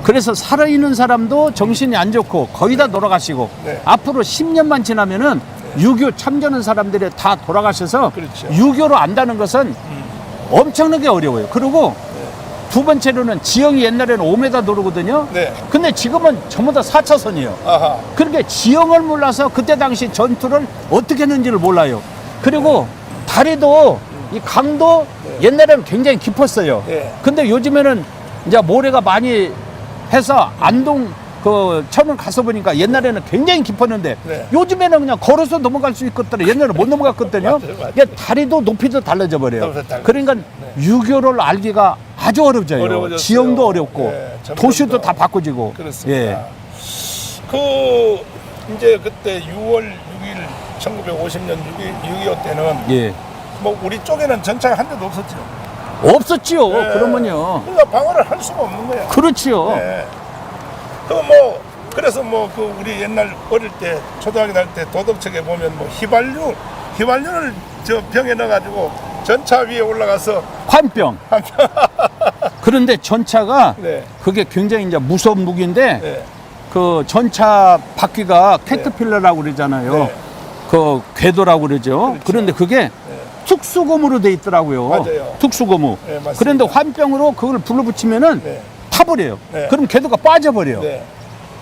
B: 그래서 살아있는 사람도 정신이 안 좋고 거의 다 돌아가시고
A: 네.
B: 앞으로 10년만 지나면은 6.25 참전한 사람들이 다 돌아가셔서
A: 그렇죠.
B: 6.25로 안다는 것은 엄청나게 어려워요. 그리고 두 번째로는 지형이 옛날에는 5m 도로거든요.
A: 네.
B: 근데 지금은 전부 다 4차선이에요.
A: 아하.
B: 그러니까 지형을 몰라서 그때 당시 전투를 어떻게 했는지를 몰라요. 그리고 다리도 이 강도 옛날에는 굉장히 깊었어요.
A: 예.
B: 근데 요즘에는 이제 모래가 많이 해서 안동 그 천원 가서 보니까 옛날에는 굉장히 깊었는데
A: 네.
B: 요즘에는 그냥 걸어서 넘어갈 수 있거든요. 옛날에는 못 넘어갔거든요.
A: 맞아요.
B: 이게 다리도 높이도 달라져 버려요.
A: 달라져요.
B: 그러니까 유교를 알기가 아주 어려워져요.
A: 어려워졌어요.
B: 지형도 어렵고
A: 네, 점점
B: 도시도
A: 더
B: 다 바꿔지고.
A: 그렇습니다.
B: 예.
A: 그 이제 그때 6월 6일 1950년 6.25 때는
B: 예.
A: 뭐 우리 쪽에는 전차가 한 대도 없었죠.
B: 없었지요.
A: 네.
B: 그러면요.
A: 그러니까 방어를 할 수가 없는 거야.
B: 그렇지요.
A: 네. 그 그래서 그 우리 옛날 어릴 때 초등학교 다닐 때 도덕책에 보면 뭐 휘발유를 저 병에 넣어가지고 전차 위에 올라가서
B: 환병. 그런데 전차가
A: 네.
B: 그게 굉장히 이제 무서운 무기인데
A: 네.
B: 그 전차 바퀴가 캐터필러라고 그러잖아요.
A: 네.
B: 그 궤도라고 그러죠.
A: 그렇죠.
B: 그런데 그게 특수고무로 돼 있더라고요.
A: 맞아요.
B: 특수고무.
A: 네, 맞습니다.
B: 그런데 환병으로 그걸 불러붙이면은
A: 네.
B: 타버려요.
A: 네.
B: 그럼 궤도가 빠져버려요.
A: 네.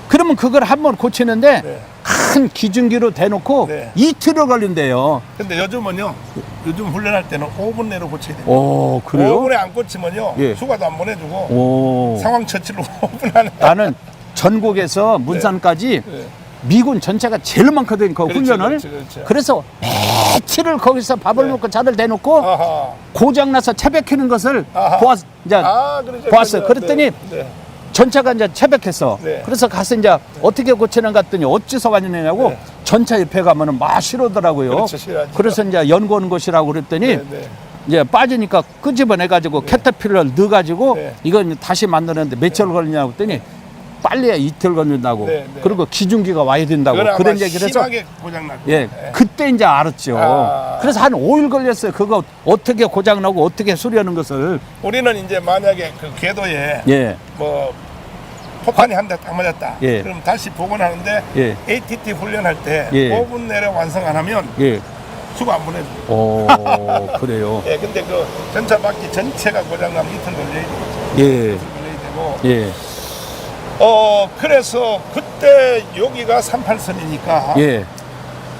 B: 그러면 그걸 한번 고치는데
A: 네.
B: 큰 기중기로 대놓고
A: 네.
B: 이틀을 걸린대요.
A: 근데 요즘은 훈련할 때는 5분 내로 고쳐야 돼요.
B: 오, 그래요?
A: 5분에 안 고치면요.
B: 예.
A: 휴가도 안 보내주고
B: 오.
A: 상황 처치로 5분 안에.
B: 나는 전국에서 문산까지
A: 네.
B: 미군 전체가 제일 많거든요. 그
A: 그렇죠,
B: 훈련을.
A: 그렇죠.
B: 그래서 며칠을 거기서 밥을
A: 네.
B: 먹고 차를 대놓고
A: 아하.
B: 고장나서 채백히는 것을
A: 아하.
B: 이제
A: 그렇죠.
B: 보았어요. 그랬더니
A: 네.
B: 전차가 이제 채백했어.
A: 네.
B: 그래서 가서 이제 어떻게 고치는 갔더니 어찌서 왔느냐고
A: 네.
B: 전차 옆에 가면은 막 싫어하더라고요.
A: 그렇죠, 싫어하죠.
B: 그래서 이제 연구원 곳이라고 그랬더니
A: 네, 네.
B: 이제 빠지니까 끄집어내가지고 캐터필러를 넣어가지고
A: 네.
B: 이건 다시 만드는데 며칠 걸리냐고 했더니 빨리 이틀 걸린다고.
A: 네, 네.
B: 그리고 기중기가 와야 된다고.
A: 그건
B: 그런
A: 아마
B: 얘기를 해서
A: 심하게 고장나고.
B: 예, 그때 이제 알았죠.
A: 아.
B: 그래서 한 5일 걸렸어요. 그거 어떻게 고장나고 어떻게 수리하는 것을.
A: 우리는 이제 만약에 그 궤도에
B: 예,
A: 뭐 폭탄이 한 대 딱 맞았다.
B: 예.
A: 그럼 다시 복원하는데
B: 예.
A: ATT 훈련할 때
B: 예.
A: 5분 내로 완성 안 하면
B: 예.
A: 휴가 안 보내줘.
B: 오, 그래요.
A: 예, 근데 그 전차 바퀴 전체가 고장나면 이틀 걸려야 되고.
B: 예,
A: 되고.
B: 예,
A: 그래서 그때 여기가 38선이니까
B: 예,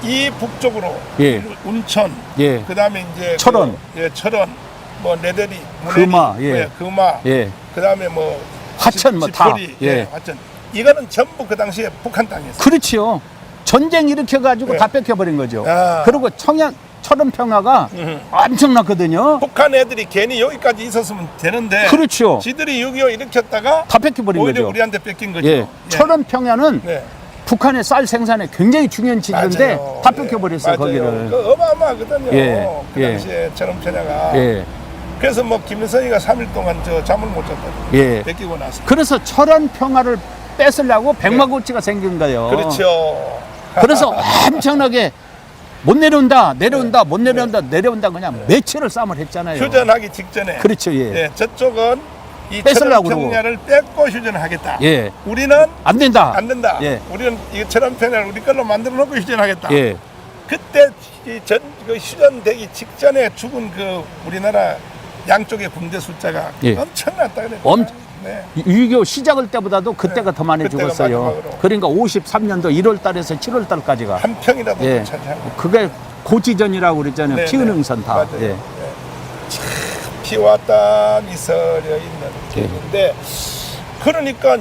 A: 이 북쪽으로
B: 예.
A: 운천,
B: 예.
A: 그다음에 이제
B: 철원.
A: 철원, 뭐 내대리, 문해리,
B: 금화, 예.
A: 금화,
B: 예.
A: 그다음에 뭐
B: 화천 뭐 다.
A: 지포리,
B: 예.
A: 화천. 이거는 전부 그 당시에 북한 땅이었어요.
B: 그렇지요. 전쟁 일으켜가지고
A: 네.
B: 다 뺏겨버린 거죠.
A: 아.
B: 그리고 철원 평화가 엄청났거든요.
A: 북한 애들이 괜히 여기까지 있었으면 되는데
B: 그렇죠.
A: 지들이 6.25 일으켰다가
B: 다 뺏겨버린
A: 오히려
B: 거죠.
A: 우리한테 뺏긴 거죠.
B: 예. 철원 평야는
A: 네.
B: 북한의 쌀 생산에 굉장히 중요한 지대인데
A: 맞아요.
B: 다
A: 예.
B: 뺏겨버렸어요,
A: 맞아요.
B: 거기를.
A: 그 어마어마하거든요.
B: 예.
A: 그
B: 예.
A: 당시에 철원 평야가.
B: 예.
A: 그래서 뭐 김일성이가 3일 동안 잠을 못 잤다.
B: 예.
A: 뺏기고 나서.
B: 그래서 철원 평화를 뺏으려고 백마고치가 생긴 거예요.
A: 그렇죠.
B: 그래서 엄청나게 못 내려온다, 못 내려온다 그냥 며칠을 싸움을 했잖아요.
A: 휴전하기 직전에.
B: 그렇죠, 예.
A: 예, 저쪽은 이
B: 뺏으려고
A: 철원 평야를 뺏고 휴전하겠다.
B: 예.
A: 우리는
B: 안 된다.
A: 안 된다.
B: 예.
A: 우리는 이 철원 평야를 우리 걸로 만들어 놓고 휴전하겠다.
B: 예.
A: 그때 그 휴전되기 직전에 죽은 그 우리나라 양쪽의 군대 숫자가
B: 예.
A: 엄청났다 그래요. 네.
B: 6.25 시작할 때보다도 그때가 더 많이
A: 그때가
B: 죽었어요.
A: 마지막으로.
B: 그러니까 53년도 1월 달에서 7월 달까지가.
A: 한 평이라도
B: 예.
A: 못 차지하고.
B: 그게 고지전이라고 그랬잖아요.
A: 네,
B: 피은흥선 다.
A: 맞아요.
B: 예.
A: 네. 참 피와 땀이 서려 있는 길인데 그러니까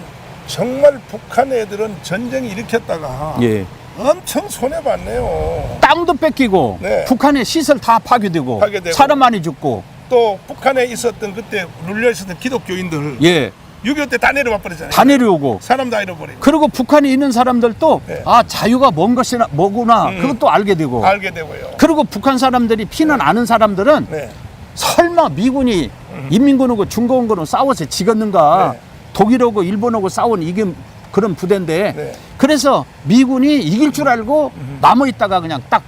A: 정말 북한 애들은 전쟁 일으켰다가
B: 예.
A: 엄청 손해봤네요.
B: 땅도 뺏기고
A: 네.
B: 북한의 시설 다 파괴되고 사람 많이 죽고.
A: 또 북한에 있었던 그때 눌려 있었던 기독교인들
B: 예.
A: 6.25 때 다 내려와 버렸잖아요.
B: 다 내려오고.
A: 사람 다 잃어버리고.
B: 그리고 북한에 있는 사람들도
A: 네.
B: 아 자유가 뭔 것이나 뭐구나 그것도 알게 되고.
A: 알게 되고요.
B: 그리고 북한 사람들이 피는 아는 사람들은
A: 네.
B: 설마 미군이 인민군하고 중공군하고 싸워서 지겠는가.
A: 네.
B: 독일하고 일본하고 싸운 이게 그런 부대인데
A: 네.
B: 그래서 미군이 이길 줄 알고 남아 있다가 그냥 딱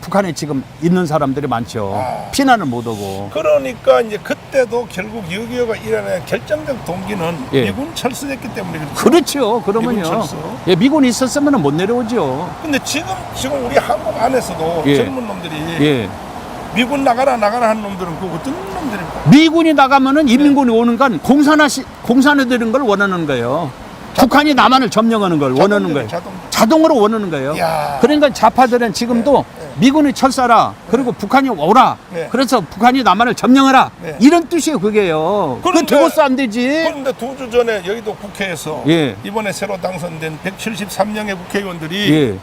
B: 북한에 지금 있는 사람들이 많죠.
A: 아.
B: 피난을 못 오고.
A: 그러니까 이제 그때도 결국 6.25가 일어나는 결정적 동기는
B: 예.
A: 미군 철수했기 때문에 그렇죠.
B: 그렇죠. 그러면요.
A: 미군 철수.
B: 예, 미군이 있었으면 못 내려오죠.
A: 근데 지금 우리 한국 안에서도
B: 예.
A: 젊은 놈들이
B: 예.
A: 미군 나가라 하는 놈들은 그 어떤 놈들입니까?
B: 미군이 나가면은 인민군이 오는 건 공산화되는 걸 원하는 거예요. 북한이 남한을 점령하는 걸 원하는 거예요.
A: 자동.
B: 자동으로 원하는 거예요.
A: 야.
B: 그러니까 좌파들은 지금도 미군이 철사라. 그리고 북한이 오라.
A: 네.
B: 그래서 북한이 남한을 점령하라.
A: 네.
B: 이런 뜻이에요, 그게요. 그거
A: 그런데-
B: 되고서 안 되지.
A: 그런데 2주 전에 여의도 국회에서
B: 예.
A: 이번에 새로 당선된 173명의 국회의원들이
B: 예.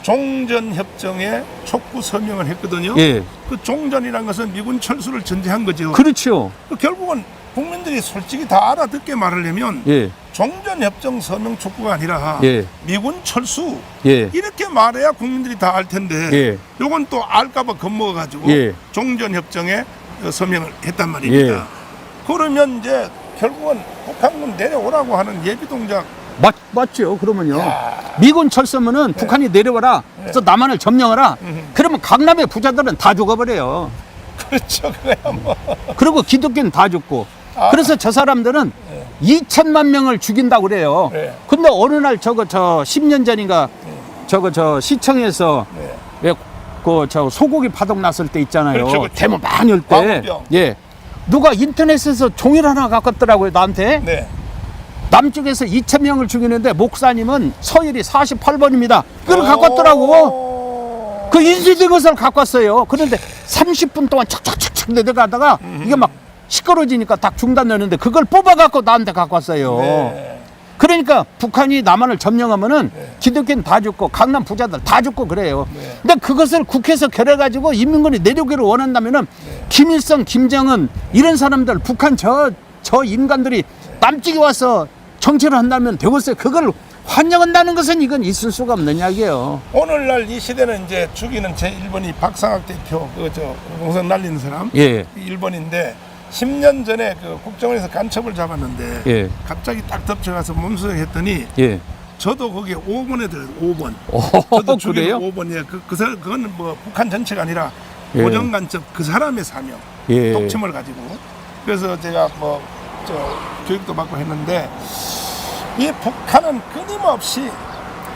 A: 종전협정에 촉구 서명을 했거든요.
B: 예.
A: 그 종전이라는 것은 미군 철수를 전제한 거죠.
B: 그렇죠.
A: 결국은 국민들이 솔직히 다 알아듣게 말하려면
B: 예.
A: 종전협정 서명 촉구가 아니라
B: 예.
A: 미군 철수
B: 예.
A: 이렇게 말해야 국민들이 다 알 텐데
B: 예.
A: 요건 또 알까봐 겁먹어가지고
B: 예.
A: 종전협정에 서명을 했단 말입니다.
B: 예.
A: 그러면 이제 결국은 북한군 내려오라고 하는 예비동작
B: 맞죠. 그러면요. 미군 철수면은 북한이 내려와라. 그래서 남한을 점령하라. 그러면 강남의 부자들은 다 죽어버려요.
A: 그렇죠. 그거야 뭐.
B: 그리고 기독교는 다 죽고.
A: 아.
B: 그래서 저 사람들은 2천만 명을 죽인다고 그래요.
A: 네.
B: 근데 어느 날 저 10년 전인가 저 시청에서
A: 네.
B: 왜 저 소고기 파동 났을 때 있잖아요.
A: 그렇죠, 그렇죠.
B: 데모 많이 올 때.
A: 광우병.
B: 예. 누가 인터넷에서 종일 하나 갖고 왔더라고요, 나한테.
A: 네.
B: 남쪽에서 2천 명을 죽이는데 목사님은 서열이 48번입니다. 그걸 갖고 왔더라고. 그 인쇄된 것을 갖고 왔어요. 그런데 30분 동안 착착착착 내려가다가 이게 막 시끄러지니까 딱 중단되는데 그걸 뽑아갖고 나한테 갖고 왔어요.
A: 네.
B: 그러니까 북한이 남한을 점령하면은 기독교는 다 죽고 강남 부자들 다 죽고 그래요.
A: 네.
B: 근데 그것을 국회에서 결해가지고 인민군이 내려오기를 원한다면은 김일성, 김정은 이런 사람들 북한 저 인간들이 남쪽에 와서 정치를 한다면 되겠어요. 그걸 환영한다는 것은 이건 있을 수가 없는 이야기예요.
A: 오늘날 이 시대는 이제 죽이는 제1번이 박상학 대표 그저 공선 날리는 사람
B: 예.
A: 1번인데 10년 전에 그 국정원에서 간첩을 잡았는데
B: 예.
A: 갑자기 딱 덮쳐가서 몸수행했더니
B: 예.
A: 저도 거기에 5번에 들어요. 5번.
B: 오,
A: 저도 죽이는
B: 그래요?
A: 5번이에요. 그거는 뭐 북한 전체가 아니라
B: 예.
A: 고정 간첩 그 사람의 사명,
B: 예.
A: 독침을 가지고. 그래서 제가 뭐 교육도 받고 했는데 이 북한은 끊임없이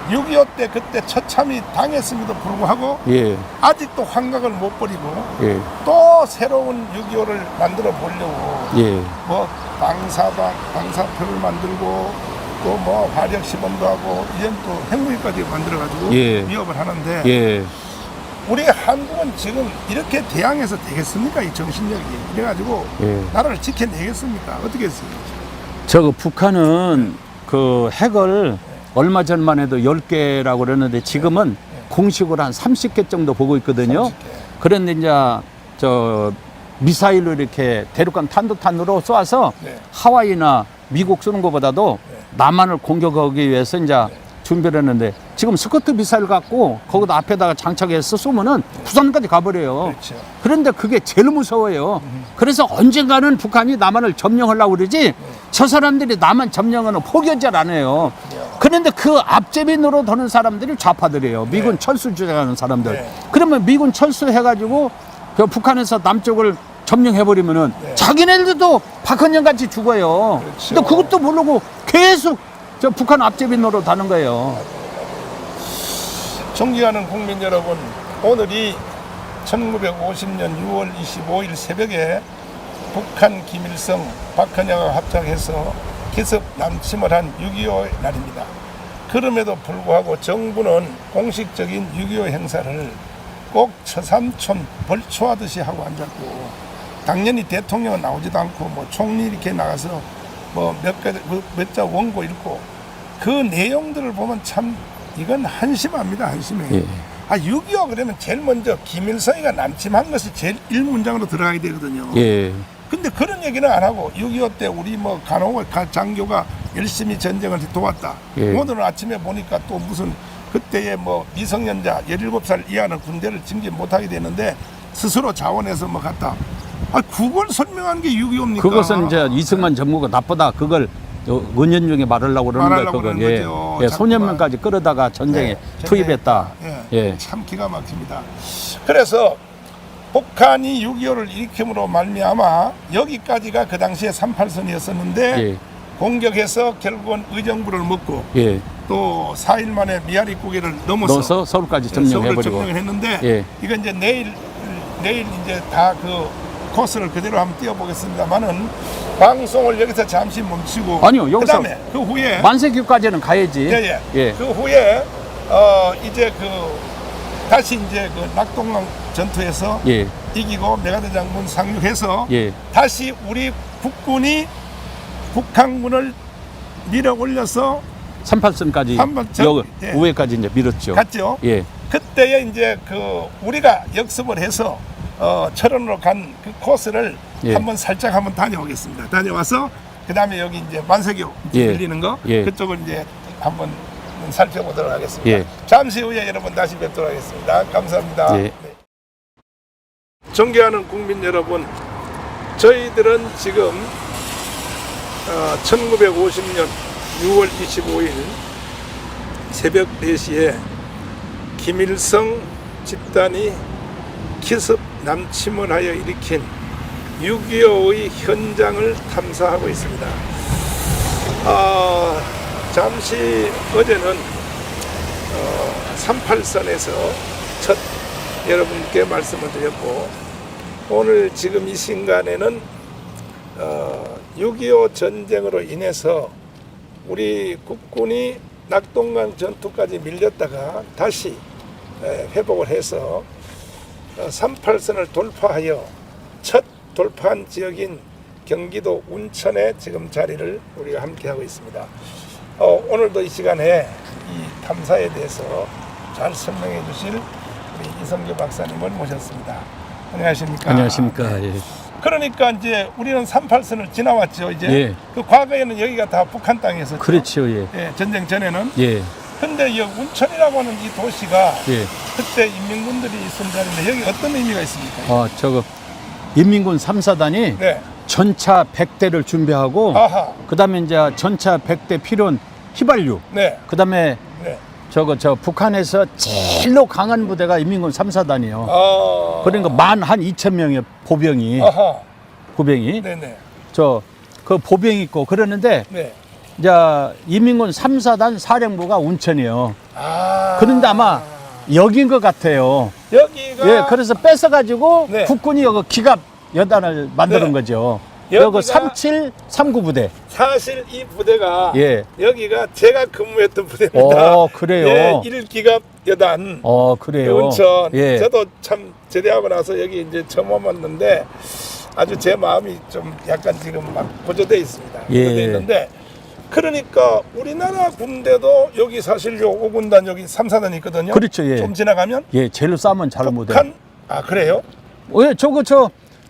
A: 6.25 때 그때 처참히 당했음에도 불구하고
B: 예.
A: 아직도 환각을 못 버리고
B: 예.
A: 또 새로운 6.25를 만들어 보려고
B: 예.
A: 뭐 방사표를 만들고 또 뭐 화력 시범도 하고 이젠 또 핵무기까지 만들어가지고
B: 예.
A: 위협을 하는데
B: 예.
A: 우리 한국은 지금 이렇게 대항해서 되겠습니까? 이 정신력이 이래가지고
B: 예.
A: 나라를 지켜내겠습니까? 어떻게 했습니까?
B: 저거 북한은 그 핵을 얼마 전만 해도 10개라고 그러는데 지금은 공식으로 한 30개 정도 보고 있거든요.
A: 30개.
B: 그런데 이제 저 미사일로 이렇게 대륙간 탄도탄으로 쏘아서
A: 네.
B: 하와이나 미국 쏘는 것보다도 남한을 공격하기 위해서 이제 준비를 했는데 지금 스커트 미사일 갖고 거기다 앞에다가 장착해서 쏘면은 부산까지 가버려요.
A: 그렇죠.
B: 그런데 그게 제일 무서워요. 그래서 언젠가는 북한이 남한을 점령하려고 그러지 저 사람들이 남한 점령은 포기하지 않아요. 그런데 그 앞제빈으로 도는 사람들이 좌파들이에요. 미군 철수 주장하는 사람들.
A: 네.
B: 그러면 미군 철수해가지고 그 북한에서 남쪽을 점령해버리면은 자기네들도 박헌영 같이 죽어요.
A: 그렇죠.
B: 근데 그것도 모르고 계속 저 북한 앞제빈으로 다는 거예요.
A: 존경하는 국민 여러분, 오늘이 1950년 6월 25일 새벽에 북한 김일성 박헌영과 합작해서 기습 남침을 한 6.25의 날입니다. 그럼에도 불구하고 정부는 공식적인 6.25 행사를 꼭 처삼촌 벌초하듯이 하고 앉았고, 당연히 대통령은 나오지도 않고 뭐 총리 이렇게 나가서 뭐 몇 자 원고 읽고 그 내용들을 보면 참 이건 한심합니다. 한심해.
B: 예.
A: 6.25 그러면 제일 먼저 김일성이가 남침한 것이 제일 1문장으로 들어가야 되거든요.
B: 예.
A: 근데 그런 얘기는 안 하고 6.25 때 우리 뭐 장교가 열심히 전쟁을 도왔다.
B: 예.
A: 오늘 아침에 보니까 또 무슨 그때의 뭐 미성년자 17살 이하는 군대를 징집 못하게 되는데 스스로 자원해서 뭐 갔다. 그걸 설명한 게 6.25입니까?
B: 그것은 이제 이승만 정부가 나쁘다. 그걸 은연중에 말하려고 그러는 거예요.
A: 말하려고
B: 그건.
A: 그러는
B: 예.
A: 거죠.
B: 예.
A: 자꾸만.
B: 소년명까지 끌어다가 전쟁에 투입했다.
A: 예.
B: 예.
A: 참 기가 막힙니다. 그래서 북한이 6.25를 일으킴으로 말미암아 여기까지가 그 당시에 38선이었었는데
B: 예.
A: 공격해서 결국은 의정부를 먹고
B: 예.
A: 또 4일 만에 미아리 고개를 넘어서
B: 넣어서 서울까지
A: 서울을
B: 점령해버리고.
A: 점령을 했는데
B: 예.
A: 이건 이제 내일 이제 다 그 코스를 그대로 한번 띄워보겠습니다만은 방송을 여기서 잠시 멈추고
B: 아니요, 여기서
A: 그다음에 그 후에
B: 만세기까지는 가야지.
A: 예.
B: 예.
A: 그 후에 이제 그 다시 이제 그 낙동강 전투에서
B: 예.
A: 이기고 메가드 장군 상륙해서
B: 예.
A: 다시 우리 국군이 북한군을 밀어 올려서
B: 38선까지
A: 예.
B: 우회까지 이제 밀었죠.
A: 갔죠.
B: 예.
A: 그때에 이제 그 우리가 역습을 해서 철원으로 간 그 코스를
B: 예.
A: 한번 살짝 한번 다녀오겠습니다. 다녀와서 그 다음에 여기 이제 만세교
B: 예.
A: 밀리는 거
B: 예.
A: 그쪽을 이제 한번 살펴보도록 하겠습니다.
B: 예.
A: 잠시 후에 여러분 다시 뵙도록 하겠습니다. 감사합니다.
B: 예.
A: 네. 존경하는 국민 여러분, 저희들은 지금 1950년 6월 25일 새벽 4시에 김일성 집단이 기습 남침을 하여 일으킨 6.25의 현장을 탐사하고 있습니다. 잠시 어제는 38선에서 첫 여러분께 말씀을 드렸고, 오늘 지금 이 순간에는 6.25 전쟁으로 인해서 우리 국군이 낙동강 전투까지 밀렸다가 다시 회복을 해서 38선을 돌파하여 첫 돌파한 지역인 경기도 운천에 지금 자리를 우리가 함께 하고 있습니다. 오늘도 이 시간에 이 탐사에 대해서 잘 설명해 주실 우리 이성규 박사님을 모셨습니다. 안녕하십니까?
B: 안녕하십니까? 예.
A: 그러니까 이제 우리는 38선을 지나왔죠. 이제
B: 예.
A: 그 과거에는 여기가 다 북한 땅이었었죠.
B: 그렇죠. 예.
A: 예, 전쟁 전에는.
B: 예.
A: 근데 이 운천이라고 하는 이 도시가
B: 예.
A: 그때 인민군들이 있던 자리인데 여기 어떤 의미가 있습니까?
B: 저거 인민군 3사단이
A: 네.
B: 전차 100대를 준비하고
A: 아하.
B: 그다음에 이제 전차 100대 필요한 휘발유.
A: 네.
B: 그다음에
A: 네.
B: 저 북한에서 제일로 강한 부대가 인민군 3사단이요. 그러니까 만 한 2,000명의 보병이
A: 아하.
B: 보병이
A: 네네.
B: 그 보병이 있고 그러는데
A: 네.
B: 이제 인민군 3사단 사령부가 운천이요.
A: 아.
B: 그런데 아마 여기인 것 같아요.
A: 여기가.
B: 예, 그래서 뺏어가지고
A: 네.
B: 국군이 여기 기갑 여단을 만드는
A: 네.
B: 거죠.
A: 여기가
B: 여기 37, 39 부대.
A: 사실 이 부대가
B: 예.
A: 여기가 제가 근무했던 부대입니다.
B: 그래요.
A: 예, 1기갑 여단.
B: 그래요.
A: 운천.
B: 예.
A: 저도 참 제대하고 나서 여기 이제 처음 와봤는데 아주 제 마음이 좀 약간 지금 막 고조돼 있습니다.
B: 예.
A: 고조돼 있는데 그러니까 우리나라 군대도 여기 사실 요 5군단 여기 3사단이 있거든요.
B: 그렇죠. 예.
A: 좀 지나가면
B: 예, 제일로 싸면 잘 못해.
A: 북한. 아 그래요?
B: 예,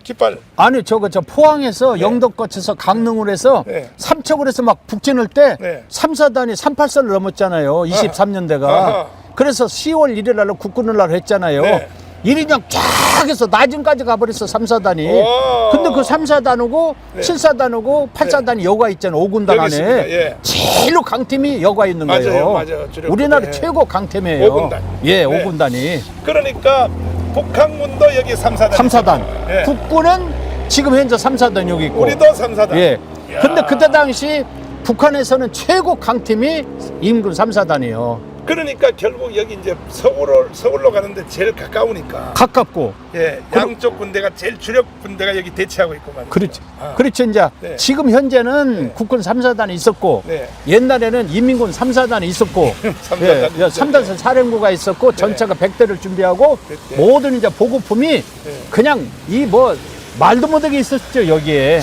A: 깃발.
B: 아니 저 포항에서
A: 네.
B: 영도 거쳐서 강릉으로 해서
A: 네.
B: 삼척을 해서 막 북진할 때
A: 네.
B: 3사단이 38선을 넘었잖아요. 23년대가.
A: 아하.
B: 그래서 10월 1일 날 국군을 날 했잖아요.
A: 네.
B: 일이 그냥 쫙 해서 낮은까지 가버렸어 3사단이.
A: 와.
B: 근데 그 3사단하고
A: 네.
B: 7사단하고 8사단이 여가 있잖아요. 5군단
A: 여기
B: 안에.
A: 있습니다. 예.
B: 제일로 강팀이 여가 있는 거예요.
A: 맞아요. 주력
B: 우리나라
A: 부대.
B: 최고 강팀이에요.
A: 5군단.
B: 예,
A: 네.
B: 5군단이.
A: 그러니까 북한군도 여기 3사단.
B: 3사단.
A: 예.
B: 국군은 지금 현재 3사단 여기 있고.
A: 우리도 3사단.
B: 예.
A: 이야.
B: 근데 그때 당시 북한에서는 최고 강팀이 인군 3사단이에요.
A: 그러니까 결국 여기 이제 서울로 가는데 제일 가까우니까.
B: 가깝고.
A: 예. 양쪽 군대가 제일 주력 군대가 여기 대치하고 있고 말이죠.
B: 그렇지.
A: 아.
B: 그렇죠. 이제
A: 네.
B: 지금 현재는
A: 네.
B: 국군 3사단이 있었고
A: 네.
B: 옛날에는 인민군 3사단이 있었고
A: 3사단이
B: 예,
A: 있었죠.
B: 3단 사령부가 있었고 전차가 100대를 준비하고
A: 그때.
B: 모든 이제 보급품이 그냥 이 뭐 말도 못하게 있었죠 여기에.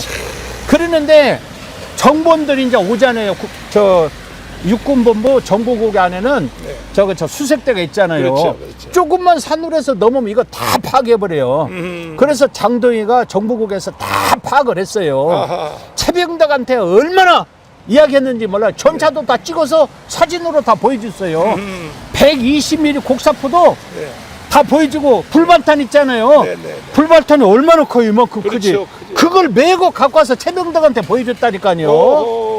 B: 그러는데 정본들이 이제 오잖아요. 육군본부 정보국 안에는
A: 네.
B: 저 수색대가 있잖아요.
A: 그렇죠, 그렇죠.
B: 조금만 산으로 해서 넘으면 이거 다 파괴해버려요. 그래서 장동희가 정보국에서 다 파악을 했어요.
A: 아하.
B: 최병덕한테 얼마나 이야기했는지 몰라요. 전차도 다 찍어서 사진으로 다 보여줬어요. 120mm 곡사포도
A: 네.
B: 다 보여주고 불발탄 있잖아요.
A: 네네네.
B: 불발탄이 얼마나 커요? 이만큼 크지.
A: 그렇죠, 크죠.
B: 그걸 메고 갖고 와서 최병덕한테 보여줬다니까요.
A: 오.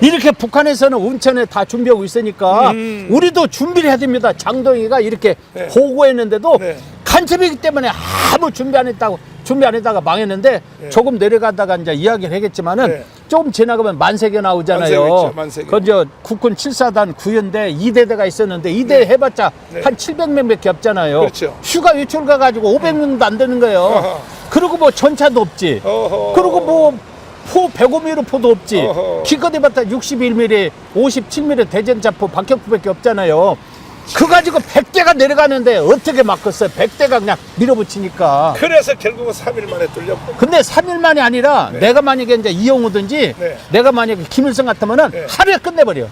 B: 이렇게 북한에서는 운천에 다 준비하고 있으니까 우리도 준비를 해야 됩니다. 장동희가 이렇게
A: 네.
B: 보고했는데도
A: 네.
B: 간첩이기 때문에 아무 준비 안 했다가 망했는데
A: 네.
B: 조금 내려가다가 이제 이야기를 하겠지만은
A: 네.
B: 조금 지나가면 만세계 나오잖아요.
A: 만세계 있죠, 만세계.
B: 그저 국군 7사단 9연대 2대대가 있었는데 2대
A: 네.
B: 해봤자
A: 네.
B: 한 700명밖에 없잖아요.
A: 그렇죠.
B: 휴가 외출 가가지고 500명도 안 되는 거예요.
A: 아하.
B: 그리고 뭐 전차도 없지.
A: 어허.
B: 그리고 뭐 105mm 포도 없지.
A: 어허.
B: 기껏 해봤자 61mm, 57mm 대전자포 박격포밖에 없잖아요. 그 가지고 100대가 내려가는데 어떻게 막겠어요? 100대가 그냥 밀어붙이니까.
A: 그래서 결국은 3일 만에 뚫렸고.
B: 근데 3일만이 아니라
A: 네.
B: 내가 만약에 이제 이영우든지
A: 네.
B: 내가 만약에 김일성 같으면은
A: 네.
B: 하루에 끝내버려.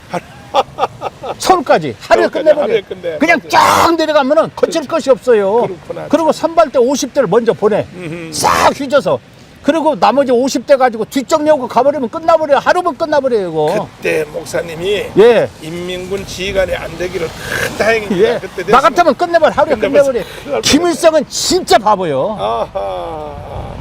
B: 서울까지 하루에
A: 서울까지
B: 끝내버려.
A: 하루에 끝내.
B: 그냥
A: 맞아요.
B: 쫙 내려가면은 거칠 것이 없어요.
A: 그렇구나.
B: 그리고 선발대 50대를 먼저 보내. 싹 휘져서. 그리고 나머지 50대 가지고 뒷정리하고 가버리면 끝나버려요. 하루면 끝나버려요, 이거.
A: 그때 목사님이
B: 예.
A: 인민군 지휘관이 안 되기를 큰 다행입니다.
B: 예.
A: 그때
B: 나 같으면 끝내버려. 하루에
A: 끝내버려.
B: 끝내버려.
A: 큰일 날
B: 김일성은 진짜 바보요.
A: 아하.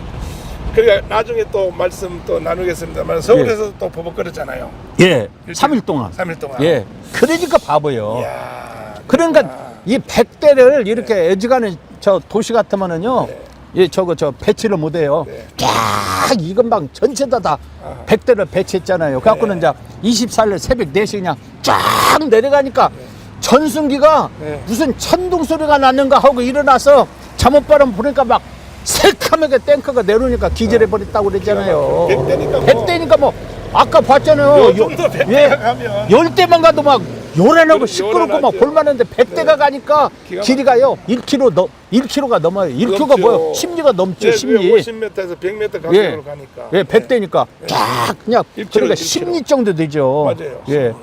A: 그러니까 나중에 또 말씀 또 나누겠습니다만 서울에서 또 버벅거렸잖아요.
B: 예. 3일 동안.
A: 3일 동안.
B: 예. 그러니까 바보요.
A: 이야.
B: 그러니까 이 100대를 이렇게 애지간히 저 도시 같으면은요.
A: 네.
B: 예, 저 배치를 못 해요.
A: 네.
B: 쫙 이건방 전체다 다
A: 아하.
B: 100대를 배치했잖아요. 그래갖고는
A: 네.
B: 이제 24일 새벽 4시 그냥 쫙 내려가니까 전승기가
A: 네.
B: 무슨 천둥 소리가 났는가 하고 일어나서 잠옷바람 부니까 막 새카맣게 탱크가 내려오니까 기절해버렸다고 그랬잖아요.
A: 100대니까 뭐.
B: 100대니까 뭐 아까 봤잖아요.
A: 요 정도 100대가 가면
B: 10대만 가도 막 요란하고 시끄럽고 막
A: 요란하죠.
B: 볼만한데 100대가
A: 네.
B: 가니까
A: 기가
B: 길이가요 1km가 넘어요. 1km가
A: 넘죠.
B: 뭐예요? 심리가 넘죠.
A: 예,
B: 심리.
A: 50m에서 100m 가까이로
B: 예.
A: 가니까.
B: 예, 100대니까 쫙 그냥
A: 1km,
B: 그러니까
A: 1km.
B: 심리 정도 되죠.
A: 맞아요.
B: 예.
A: 예.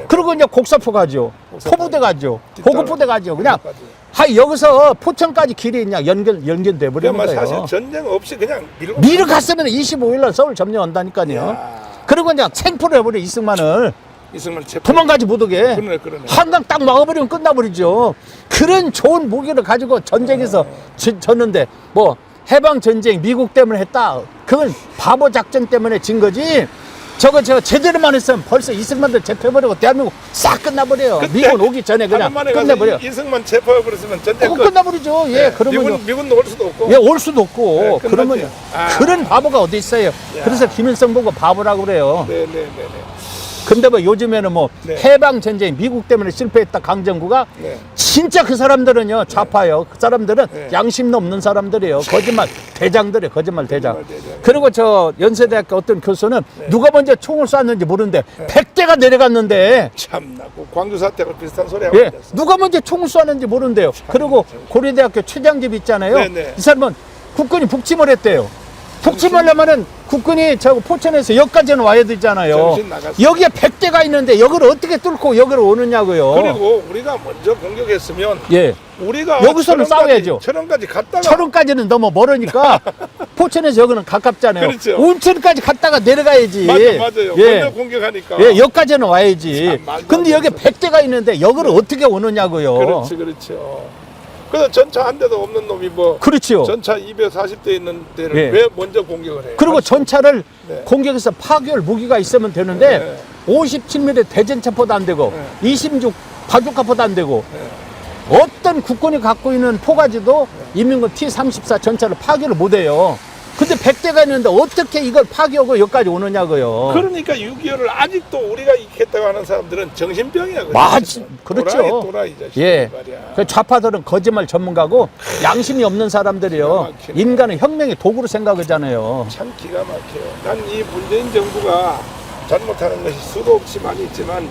B: 그리고 이제 곡사포 가죠.
A: 곡사포
B: 포부대 가죠.
A: 뒷따라.
B: 보급부대 가죠. 그냥
A: 거기까지.
B: 하 여기서 포천까지 길이 그냥 연결돼 버리는
A: 그러니까 사실
B: 거예요.
A: 전쟁 없이 그냥 밀고
B: 미르 갔으면 25일 날 서울 점령한다니까요.
A: 야.
B: 그리고 그냥 생포를 해버려 이승만을
A: 이승만 체포.
B: 도망가지 못하게.
A: 그러네, 그러네.
B: 한강 딱 막아버리면 끝나버리죠. 그런 좋은 무기를 가지고 전쟁에서 졌는데 뭐 해방 전쟁 미국 때문에 했다. 그건 바보 작전 때문에 진 거지. 저거 제대로만 했으면 벌써 이승만들 제패버리고 대한민국 싹 끝나버려요.
A: 그때
B: 미군 오기 전에 그냥
A: 하는 만에
B: 끝내버려.
A: 가서 이승만 체포해버렸으면 전쟁
B: 꼭
A: 끝.
B: 끝나버리죠. 예,
A: 네.
B: 그러면
A: 미군도 올 수도 없고.
B: 예, 올 수도 없고.
A: 네, 끝났죠.
B: 그러면
A: 아.
B: 그런 바보가 어디 있어요. 그래서 김일성 보고 바보라고 그래요.
A: 네네네네.
B: 근데 뭐 요즘에는 뭐
A: 네.
B: 해방 전쟁 미국 때문에 실패했다 강정구가
A: 네.
B: 진짜 그 사람들은요 좌파요. 그 사람들은
A: 네.
B: 양심도 없는 사람들이에요. 거짓말 대장들이에요. 거짓말 대장.
A: 거짓말 대장.
B: 그리고 저 연세대학교 어떤 교수는
A: 네.
B: 누가 먼저 총을 쐈는지 모르는데 100대가 내려갔는데
A: 참나 그 광주 사태가 비슷한 소리 하고
B: 예,
A: 있었어.
B: 누가 먼저 총을 쐈는지 모르는데요. 그리고 고려대학교 최장집 있잖아요.
A: 네네.
B: 이 사람은 국군이 북침을 했대요. 북침하려면은 국군이 저 포천에서 여기까지는 와야 되잖아요.
A: 정신 나갔어.
B: 여기에 100대가 있는데 여기를 어떻게 뚫고 여기로 오느냐고요.
A: 그리고 우리가 먼저 공격했으면
B: 예,
A: 우리가
B: 여기서는 싸워야죠.
A: 천원까지 갔다가
B: 철원까지는 너무 멀으니까 포천에서 여기는 가깝잖아요.
A: 그렇죠.
B: 온천까지 갔다가 내려가야지.
A: 맞아요.
B: 예.
A: 먼저 공격하니까.
B: 예, 여기까지는 와야지.
A: 참 말도
B: 근데
A: 안
B: 여기
A: 되는
B: 100대가 있는데 여기를 어떻게 오느냐고요.
A: 그렇지, 그렇죠. 그래서 전차 한 대도 없는 놈이 뭐
B: 그렇죠.
A: 전차 240대 있는 데를
B: 예.
A: 왜 먼저 공격을 해요?
B: 그리고 전차를
A: 네.
B: 공격해서 파괴할 무기가 있으면 되는데
A: 네.
B: 57mm 대전차포도 안 되고
A: 네.
B: 26 바주카포도 안 되고
A: 네.
B: 어떤 국군이 갖고 있는 포가지도 인민군 T-34 전차를 파괴를 못 해요. 근데 100대가 있는데 어떻게 이걸 파괴하고 여기까지 오느냐고요.
A: 그러니까 6.25를 아직도 우리가 이겼다고 하는 사람들은 정신병이야.
B: 맞- 그렇죠.
A: 또라이 자식
B: 예.
A: 말이야.
B: 그 좌파들은 거짓말 전문가고 양심이 없는 사람들이요.
A: 막히네.
B: 인간은 혁명의 도구로 생각하잖아요.
A: 참 기가 막혀요. 난 이 문재인 정부가 잘못하는 것이 수도 없이 많이 있지만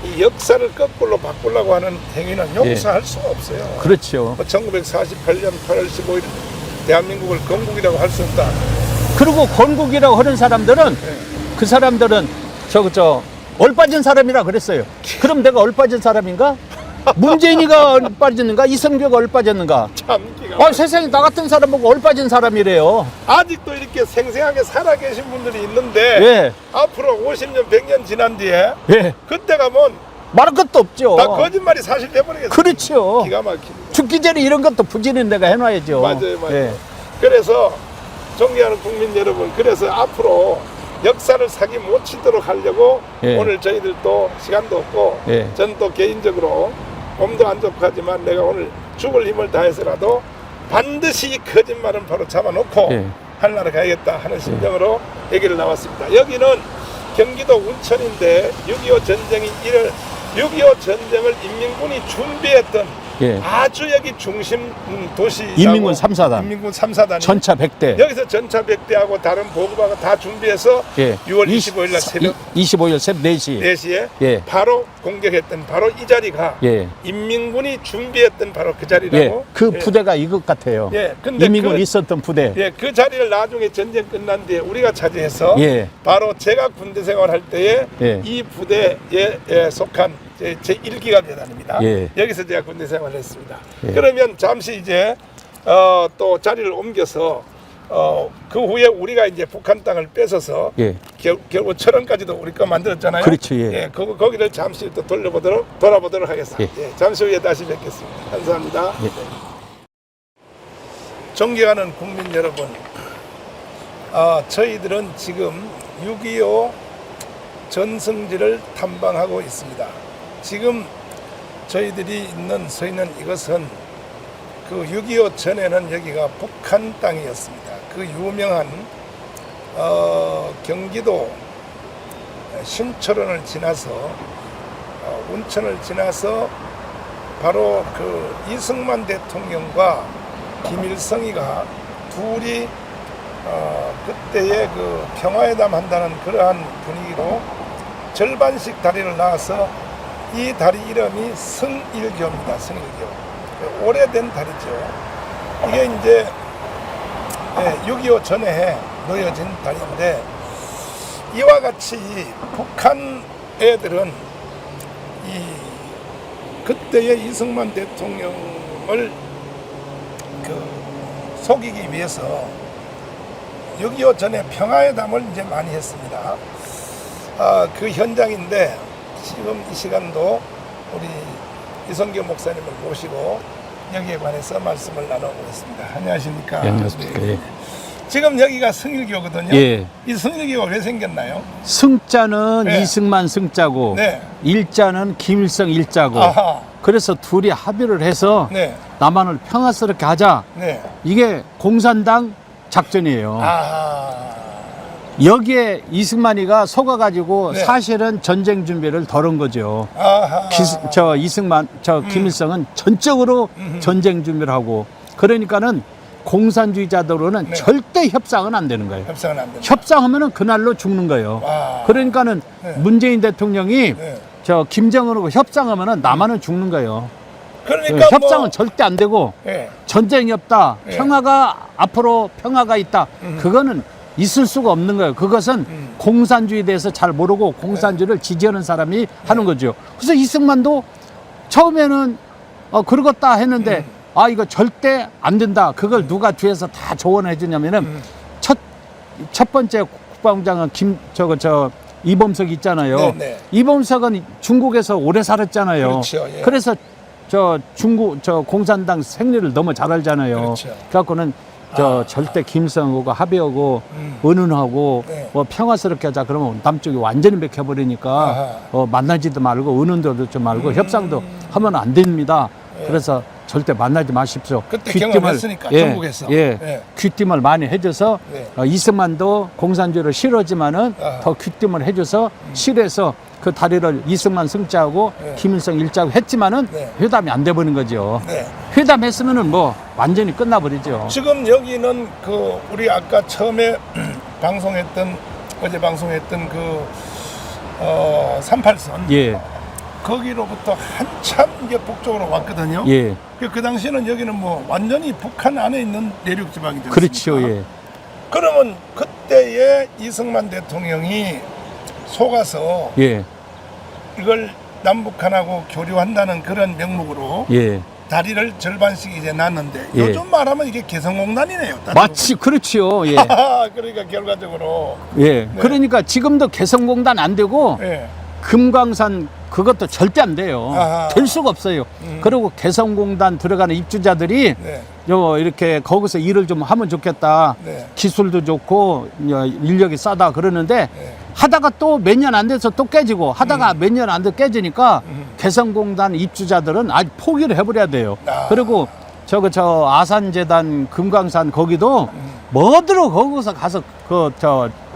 A: 이 역사를 거꾸로 바꾸려고 하는 행위는 용서할 수가 없어요.
B: 그렇죠.
A: 1948년 8월 15일 대한민국을 건국이라고 할 수 없다.
B: 그리고 건국이라고 하는 사람들은 그 사람들은 저 얼빠진 사람이라 그랬어요. 그럼 내가 얼빠진 사람인가? 문재인이가 얼빠졌는가? 이성규가 얼빠졌는가?
A: 참 기가
B: 세상에 나 같은 사람 보고 얼빠진 사람이래요.
A: 아직도 이렇게 생생하게 살아계신 분들이 있는데
B: 예,
A: 앞으로 50년 100년 지난 뒤에
B: 예.
A: 그때 가면
B: 말할 것도 없죠.
A: 다 거짓말이 사실 돼버리겠어.
B: 그렇죠.
A: 기가 막힙니다.
B: 죽기 전에 이런 것도 부지는 내가 해놔야죠.
A: 맞아요, 맞아요.
B: 예.
A: 그래서 존경하는 국민 여러분, 그래서 앞으로 역사를 사기 못 치도록 하려고
B: 예.
A: 오늘 저희들도 시간도 없고
B: 예.
A: 저는 또 개인적으로 몸도 안 좋하지만 내가 오늘 죽을 힘을 다해서라도 반드시 이 거짓말은 바로 잡아놓고
B: 예.
A: 하늘나라 가야겠다 하는 심정으로 얘기를 나왔습니다. 여기는 경기도 운천인데 6.25 전쟁이 6.25 전쟁을 인민군이 준비했던
B: 예.
A: 아주 여기 중심 도시
B: 인민군 3사단.
A: 인민군 3사단이
B: 전차 100대.
A: 여기서 전차 100대하고 다른 보급하고 다 준비해서
B: 예.
A: 6월 25일 날 새벽
B: 25일 새벽 4시.
A: 4시에
B: 예.
A: 바로 공격했던 바로 이 자리가
B: 예.
A: 인민군이 준비했던 바로 그 자리라고.
B: 예. 그 부대가 이것 같아요.
A: 예. 근데
B: 인민군
A: 그,
B: 있었던 부대.
A: 예, 그 자리를 나중에 전쟁 끝난 뒤에 우리가 차지해서
B: 예.
A: 바로 제가 군대 생활할 때에
B: 예.
A: 이 부대에 속한 제 1기가 대단입니다.
B: 예.
A: 여기서 제가 군대 생활을 했습니다.
B: 예.
A: 그러면 잠시 이제 또 자리를 옮겨서 그 후에 우리가 이제 북한 땅을 뺏어서
B: 예.
A: 결국 철원까지도 우리 거 만들었잖아요.
B: 그렇죠, 예.
A: 거기를 잠시 또 돌아보도록 하겠습니다.
B: 예.
A: 예, 잠시 후에 다시 뵙겠습니다. 감사합니다.
B: 예.
A: 존경하는 국민 여러분, 저희들은 지금 6.25 전승지를 탐방하고 있습니다. 지금 저희들이 서 있는 이것은 그 6.25 전에는 여기가 북한 땅이었습니다. 그 유명한 경기도 신철원을 지나서 운천을 지나서 바로 그 이승만 대통령과 김일성이가 둘이 그때의 그 평화회담 한다는 그러한 분위기로 절반씩 다리를 나와서 이 다리 이름이 성일교입니다. 성일교. 오래된 다리죠. 이게 이제 6.25 전에 놓여진 다리인데 이와 같이 북한 애들은 그때의 이승만 대통령을 속이기 위해서 6.25 전에 평화회담을 이제 많이 했습니다. 그 현장인데 지금 이 시간도 우리 이성교 목사님을 모시고 여기에 관해서 말씀을 나누고 있습니다. 안녕하십니까?
B: 예, 안녕하십니까? 예.
A: 지금 여기가 성일교거든요.
B: 예.
A: 이 성일교가 왜 생겼나요?
B: 승자는
A: 네.
B: 이승만 승자고
A: 네.
B: 일자는 김일성 일자고
A: 아하.
B: 그래서 둘이 합의를 해서
A: 네.
B: 남한을 평화스럽게 하자.
A: 네.
B: 이게 공산당 작전이에요.
A: 아하.
B: 여기에 이승만이가 속아가지고
A: 네.
B: 사실은 전쟁 준비를 덜은 거죠.
A: 아하.
B: 김일성은 전적으로 전쟁 준비를 하고 그러니까는 공산주의자들로는
A: 네.
B: 절대 협상은 안 되는 거예요.
A: 협상은 안 된다.
B: 협상하면은 그날로 죽는 거예요.
A: 와.
B: 그러니까는
A: 네.
B: 문재인 대통령이
A: 네.
B: 김정은하고 협상하면은 남한은 죽는 거예요.
A: 그러니까
B: 협상은 절대 안 되고
A: 네.
B: 전쟁이 없다.
A: 네.
B: 평화가 앞으로 평화가 있다. 그거는 있을 수가 없는 거예요. 그것은 공산주의에 대해서 잘 모르고 공산주의를 지지하는 사람이 하는 거죠. 그래서 이승만도 처음에는 그러겠다 했는데 이거 절대 안 된다. 그걸 누가 뒤에서 다 조언해 주냐면은 첫 번째 국방장은 이범석 있잖아요.
A: 네, 네.
B: 이범석은 중국에서 오래 살았잖아요.
A: 그렇죠, 예.
B: 그래서 공산당 생리를 너무 잘 알잖아요.
A: 그렇죠.
B: 그래갖고는 절대 김일성하고 합의하고 은은하고
A: 네.
B: 평화스럽게 하자 그러면 남쪽이 완전히 백혀버리니까 만나지도 말고 은은도 좀 말고 협상도 하면 안 됩니다. 그래서 절대 만나지 마십시오.
A: 그때 경험했으니까 중국에서.
B: 예, 귀띔을 많이 해줘서
A: 네.
B: 이승만도 공산주의를 싫어하지만은
A: 아하.
B: 더 귀띔을 해줘서 실에서 그 다리를 이승만 승자하고
A: 네.
B: 김일성 일자하고 했지만은
A: 네.
B: 회담이 안 돼버린 거죠.
A: 네.
B: 회담했으면은 뭐 완전히 끝나버리죠.
A: 지금 여기는 그 우리 아까 처음에 어제 방송했던 그 38선
B: 예,
A: 거기로부터 한참 이게 북쪽으로 왔거든요.
B: 예,
A: 그 당시에는 여기는 뭐 완전히 북한 안에 있는 내륙 지방이죠.
B: 그렇죠, 예,
A: 그러면 그때의 이승만 대통령이 속아서
B: 예,
A: 이걸 남북한하고 교류한다는 그런 명목으로
B: 예.
A: 다리를 절반씩 이제 놨는데
B: 예.
A: 요즘 말하면 이게 개성공단이네요.
B: 마치 그렇지요. 예,
A: 그러니까 결과적으로
B: 예. 그러니까 지금도 개성공단 안 되고
A: 예.
B: 금강산 그것도 절대 안 돼요.
A: 아하.
B: 될 수가 없어요. 그리고 개성공단 들어가는 입주자들이
A: 네.
B: 이렇게 거기서 일을 좀 하면 좋겠다.
A: 네.
B: 기술도 좋고 인력이 싸다 그러는데
A: 네.
B: 하다가 또 몇 년 안 돼서 또 깨지고 하다가 몇 년 안 돼 깨지니까 개성공단 입주자들은 아직 포기를 해버려야 돼요. 그리고 아산재단 금강산 거기도 뭐들어 거기서 가서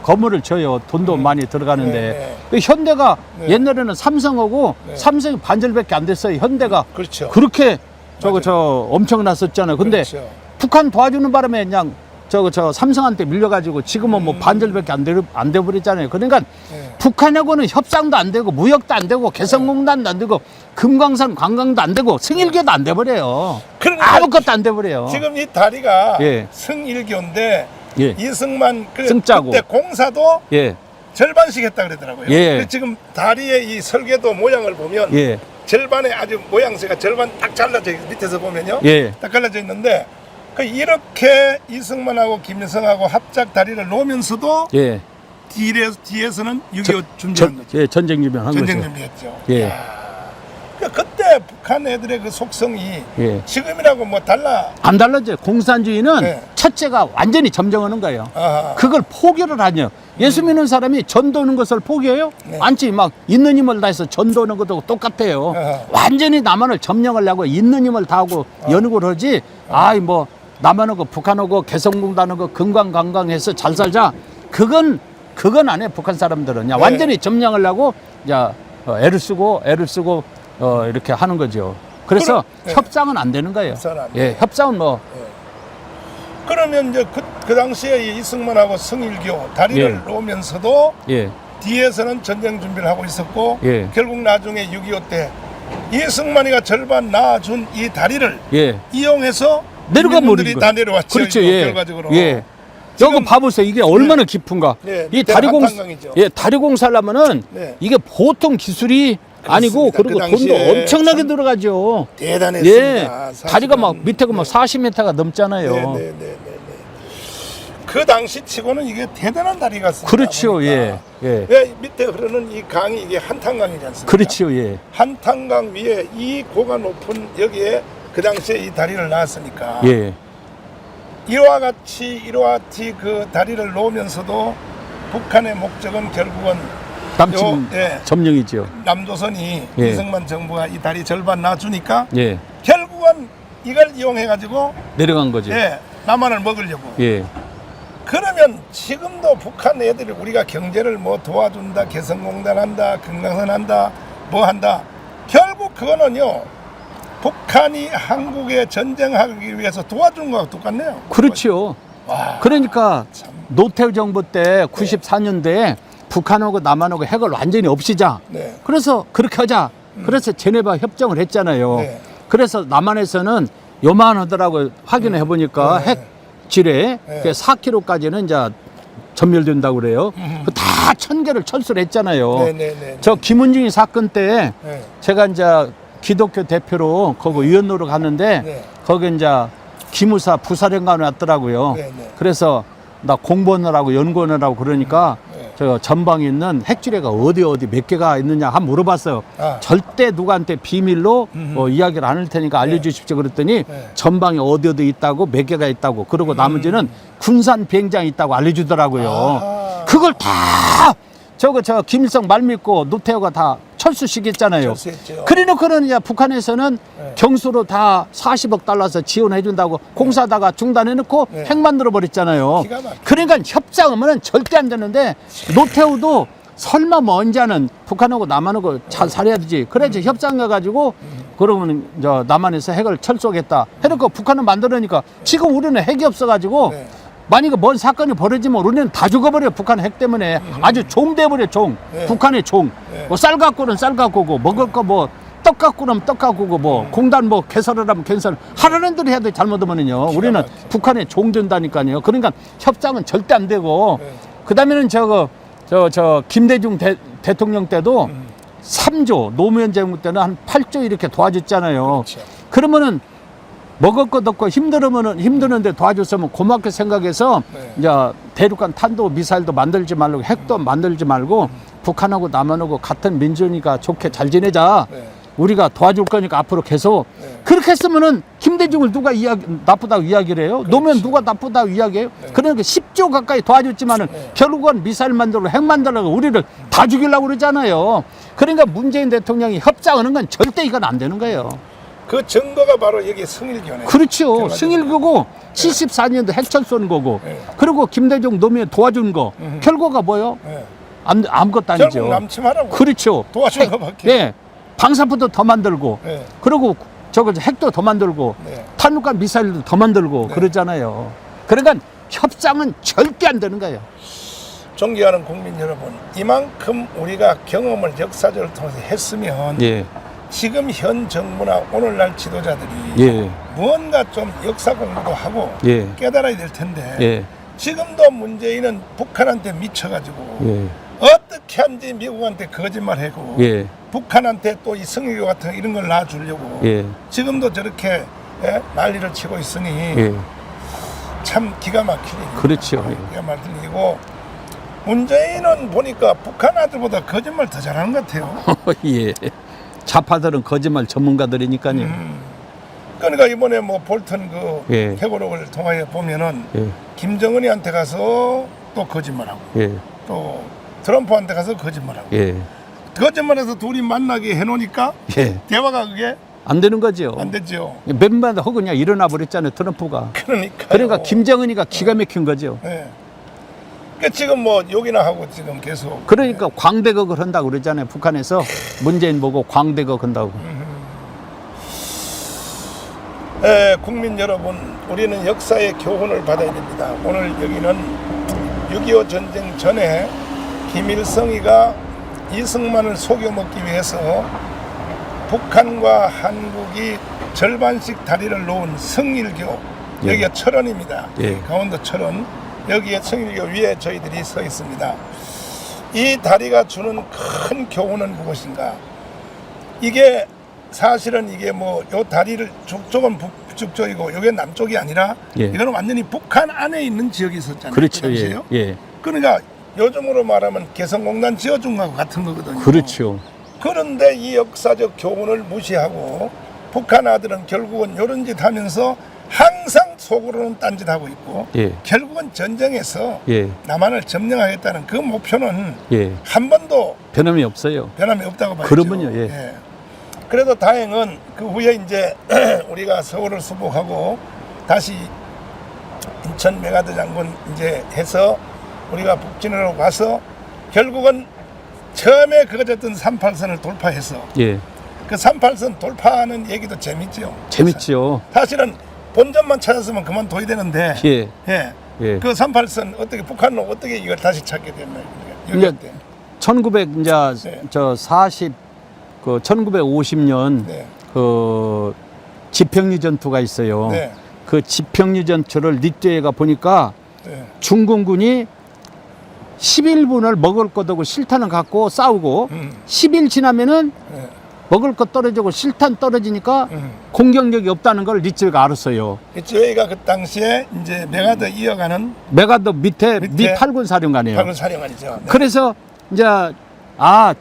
B: 건물을 져요. 돈도 많이 들어가는데 현대가
A: 네.
B: 옛날에는 삼성하고
A: 네.
B: 삼성이 반절밖에 안 됐어요. 현대가
A: 그렇죠.
B: 그렇게 저 엄청났었잖아요. 근데
A: 그렇죠.
B: 북한 도와주는 바람에 그냥 저 삼성한테 밀려가지고 지금은 뭐 반절밖에 안 돼버렸잖아요. 그러니까
A: 네.
B: 북한하고는 협상도 안 되고 무역도 안 되고 개성공단도 안 되고 금강산 관광도 안 되고 승일교도 안 돼버려요.
A: 그러니까
B: 아무것도 안 돼버려요.
A: 지금 이 다리가
B: 예.
A: 승일교인데
B: 예.
A: 이승만
B: 승자고.
A: 그때 공사도
B: 예,
A: 절반씩 했다 그러더라고요.
B: 예.
A: 근데 지금 다리의 이 설계도 모양을 보면
B: 예,
A: 절반에 아주 모양새가 절반 딱 잘라져 있고 밑에서 보면요.
B: 예.
A: 딱 갈라져 있는데 그 이렇게 이승만하고 김일성하고 합작 다리를 놓으면서도
B: 예.
A: 뒤에서는 6.25 준비한 거죠.
B: 예, 전쟁 유명한
A: 전쟁
B: 거죠.
A: 준비했죠.
B: 예.
A: 야, 그때 북한 애들의 그 속성이
B: 예.
A: 지금이라고 뭐 달라.
B: 안 달라져요. 공산주의는
A: 네.
B: 첫째가 완전히 점령하는 거예요.
A: 아하.
B: 그걸 포기를 하냐. 예수 믿는 사람이 전도하는 것을 포기해요?
A: 네.
B: 않지. 막 있는 힘을 다해서 전도하는 것도 똑같아요.
A: 아하.
B: 완전히 남한을 점령하려고 있는 힘을 다하고 연구를 하지. 아이 뭐 남한하고 북한하고 개성공단하고 금강관광해서 잘 살자. 그건 안 해. 북한 사람들은 그냥
A: 네.
B: 완전히 점령하려고 이제 애를 쓰고 이렇게 하는 거죠. 그래서
A: 네.
B: 협상은 안 되는 거예요.
A: 협상은 안
B: 예, 협상은 뭐
A: 그러면 이제 그 당시에 이 이승만하고 승일교 다리를
B: 예.
A: 놓으면서도
B: 예.
A: 뒤에서는 전쟁 준비를 하고 있었고
B: 예.
A: 결국 나중에 6.25 때 이승만이가 절반 놔준 이 다리를
B: 예.
A: 이용해서
B: 내려가
A: 국민들이
B: 버린
A: 다
B: 거예요.
A: 내려왔죠.
B: 그렇죠.
A: 이거
B: 예.
A: 결과적으로.
B: 예.
A: 지금-
B: 여기 봐보세요. 이게 얼마나 깊은가.
A: 예,
B: 이
A: 밑에는 한탄강이죠.
B: 다리 공사하려면은
A: 네.
B: 이게 보통 기술이 아니고
A: 그렇습니다.
B: 그리고
A: 그
B: 돈도
A: 당시에
B: 엄청나게
A: 참
B: 들어가죠.
A: 대단했습니다.
B: 예. 다리가 막 밑에가 막 40m가 넘잖아요.
A: 네네네네. 그 당시 치고는 이게 대단한 다리 같습니다.
B: 그렇죠.
A: 보니까.
B: 예. 예.
A: 왜 밑에 흐르는 이 강이 이게 한탄강이지 않습니까?
B: 그렇죠. 예.
A: 한탄강 위에 이 고가 높은 여기에 그 당시에 이 다리를 놨으니까
B: 예.
A: 이와 같이 그 다리를 놓으면서도 북한의 목적은 결국은
B: 남침
A: 예.
B: 점령이죠.
A: 남조선이
B: 예.
A: 이승만 정부가 이 다리 절반 놔주니까
B: 예.
A: 결국은 이걸 이용해 가지고
B: 내려간 거죠.
A: 예, 남한을 먹으려고.
B: 예.
A: 그러면 지금도 북한 애들이 우리가 경제를 뭐 도와준다, 개성공단 한다, 금강산 한다, 뭐 한다. 결국 그거는요. 북한이 한국에 전쟁하기 위해서 도와준 거하고 똑같네요.
B: 그렇죠.
A: 와,
B: 그러니까
A: 참.
B: 노태우 정부 때 94년도에 북한하고 남한하고 핵을 완전히 없애자.
A: 네.
B: 그래서 그렇게 하자. 그래서 제네바 협정을 했잖아요.
A: 네.
B: 그래서 남한에서는 요만하더라고 확인해 보니까
A: 네.
B: 핵 지뢰
A: 네.
B: 4km까지는 이제 전멸된다고 그래요. 다 1000개를 철수를 했잖아요.
A: 네네네.
B: 저 김은중이 사건 때
A: 네.
B: 제가 이제 기독교 대표로 거기 위원으로 갔는데
A: 네.
B: 거기 이제 기무사 부사령관이 왔더라고요.
A: 네, 네.
B: 그래서 나 공부하느라고 연구하느라고 그러니까
A: 네.
B: 저 전방에 있는 핵지뢰가 어디 몇 개가 있느냐 한번 물어봤어요.
A: 아.
B: 절대 누구한테 비밀로 이야기를 안 할 테니까 알려주십시오 그랬더니
A: 네.
B: 전방에 어디 있다고 몇 개가 있다고 그리고 나머지는 군산 비행장이 있다고 알려주더라고요.
A: 아하.
B: 그걸 다 저 김일성 말 믿고 노태우가 다 철수시켰잖아요.
A: 철수했죠.
B: 그래놓고는 이제 북한에서는
A: 네.
B: 경수로 다 40억 달러서 지원해준다고 공사다가 중단해놓고
A: 네.
B: 핵 만들어 버렸잖아요.
A: 기가 막히죠.
B: 그러니까 협상하면은 절대 안 되는데 노태우도 설마 뭐 언제는 북한하고 남한하고 잘 살아야 되지. 그래서 협상해가지고 그러면 저 남한에서 핵을 철수하겠다. 해놓고 북한은 만들으니까 지금 우리는 핵이 없어가지고.
A: 네.
B: 만약에 뭔 사건이 벌어지면 우리는 다 죽어버려. 북한 핵 때문에 아주 종 돼버려. 종.
A: 네.
B: 북한의 종.
A: 네.
B: 뭐 쌀 갖고는 쌀 갖고고 먹을 거 뭐 떡 갖고는 떡 갖고고 뭐 공단 뭐 개설을 하면 개설 하라는 대로 해야 돼. 잘못하면은요. 우리는
A: 막히죠.
B: 북한의 종 된다니까요. 그러니까 협상은 절대 안 되고
A: 네.
B: 그다음에는 저 김대중 대통령 때도 3조 노무현 정부 때는 한 8조 이렇게 도와줬잖아요.
A: 그렇죠.
B: 그러면은 먹을 것 없고 힘드는데 도와줬으면 고맙게 생각해서
A: 네.
B: 이제 대륙간 탄도 미사일도 만들지 말고 핵도 만들지 말고 북한하고 남한하고 같은 민주니까 좋게 잘 지내자.
A: 네.
B: 우리가 도와줄 거니까 앞으로 계속
A: 네.
B: 그렇게 했으면은 김대중을 누가 나쁘다고 이야기를 해요? 노무현 누가 나쁘다고 이야기해요? 그러니까 10조 가까이 도와줬지만은 결국은 미사일 만들고 핵 만들고 우리를 다 죽이려고 그러잖아요. 그러니까 문재인 대통령이 협상하는 건 절대 이건 안 되는 거예요.
A: 그 증거가 바로 여기 승일교네.
B: 그렇죠.
A: 결과적으로.
B: 승일교고 74년도 핵철 쏘는 거고
A: 네.
B: 그리고 김대중 노무현 도와준 거 결과가 뭐요?
A: 네.
B: 아무것도 아니죠.
A: 결국 남침하라고.
B: 그렇죠.
A: 도와준 거밖에.
B: 네. 방사포도 더 만들고
A: 네.
B: 그리고 저거 핵도 더 만들고
A: 네.
B: 탄국간 미사일도 더 만들고
A: 네.
B: 그러잖아요. 그러니까 협상은 절대 안 되는 거예요.
A: 존경하는 국민 여러분, 이만큼 우리가 경험을 역사적으로 통해서 했으면
B: 예,
A: 지금 현 정부나 오늘날 지도자들이
B: 예,
A: 무언가 좀 역사 공부도 하고
B: 예,
A: 깨달아야 될 텐데
B: 예,
A: 지금도 문재인은 북한한테 미쳐가지고
B: 예,
A: 어떻게 한지 미국한테 거짓말하고
B: 예,
A: 북한한테 또 이 성유교 같은 이런 걸 놔주려고
B: 예,
A: 지금도 저렇게 난리를 치고 있으니
B: 예.
A: 참 기가 막히니
B: 그렇죠.
A: 기가 막힌 일이고 문재인은 보니까 북한 아들보다 거짓말 더 잘하는 것 같아요.
B: 예. 좌파들은 거짓말 전문가들이니까요.
A: 그러니까 이번에 뭐 볼턴 그
B: 예.
A: 회고록을 통하여 보면은
B: 예,
A: 김정은이한테 가서 또 거짓말하고
B: 예,
A: 또 트럼프한테 가서 거짓말하고
B: 예,
A: 거짓말해서 둘이 만나게 해놓으니까
B: 예.
A: 대화가 그게
B: 안 되는 거죠.
A: 안 되죠.
B: 몇만 허 그냥 일어나 버렸잖아요, 트럼프가. 그러니까 김정은이가 기가 막힌 거죠.
A: 네. 그러니까 지금 뭐 욕이나 하고 지금 계속
B: 그러니까 광대극을 한다고 그러잖아요, 북한에서. 문재인 보고 광대극 한다고.
A: 국민 여러분, 우리는 역사의 교훈을 받아야 됩니다. 오늘 여기는 6.25 전쟁 전에 김일성이가 이승만을 속여먹기 위해서 북한과 한국이 절반씩 다리를 놓은 성일교,
B: 예.
A: 여기가 철원입니다.
B: 예.
A: 강원도 철원, 여기에 성일교 위에 저희들이 서 있습니다. 이 다리가 주는 큰 교훈은 무엇인가? 이게 사실은 이게 뭐 요 다리를 북쪽은 북쪽이고 여기 남쪽이 아니라
B: 예.
A: 이거는 완전히 북한 안에 있는 지역이 있었잖아요.
B: 그렇죠.
A: 그
B: 예.
A: 당시에요.
B: 예.
A: 그러니까 요즘으로 말하면 개성공단 지어준 거하고 같은 거거든요.
B: 그렇죠.
A: 그런데 이 역사적 교훈을 무시하고 북한 아들은 결국은 요런 짓 하면서 항상 속으로는 딴짓 하고 있고
B: 예.
A: 결국은 전쟁에서
B: 예.
A: 남한을 점령하겠다는 그 목표는
B: 예.
A: 한 번도
B: 변함이 없어요.
A: 변함이 없다고 봐야죠.
B: 그러면요, 예.
A: 그래도 다행은 그 후에 이제 우리가 서울을 수복하고 다시 인천 메가드 장군 이제 해서 우리가 북진으로 가서 결국은 처음에 그거졌던 38선을 돌파해서
B: 예.
A: 그 38선 돌파하는 얘기도 재밌죠.
B: 재밌죠.
A: 사실은 본점만 찾았으면 그만둬야 되는데
B: 예.
A: 예.
B: 예.
A: 그 38선 어떻게 북한은 어떻게 이걸 다시 찾게 됐나요?
B: 이제
A: 여기 때.
B: 1900 이제
A: 네.
B: 저 40 그 1950년
A: 네.
B: 그 지평리 전투가 있어요.
A: 네.
B: 그 지평리 전투를 니트에가 보니까
A: 네.
B: 중공군이 11분을 먹을 것 없고 실탄을 갖고 싸우고 10일 지나면은
A: 네.
B: 먹을 것 떨어지고 실탄 떨어지니까 공격력이 없다는 걸 니트가 알았어요.
A: 저희가 그 당시에 이제 메가드 이어가는
B: 메가더 밑에
A: 밑에
B: 미 8군 사령관이에요.
A: 방을 사령관이죠. 네.
B: 그래서 이제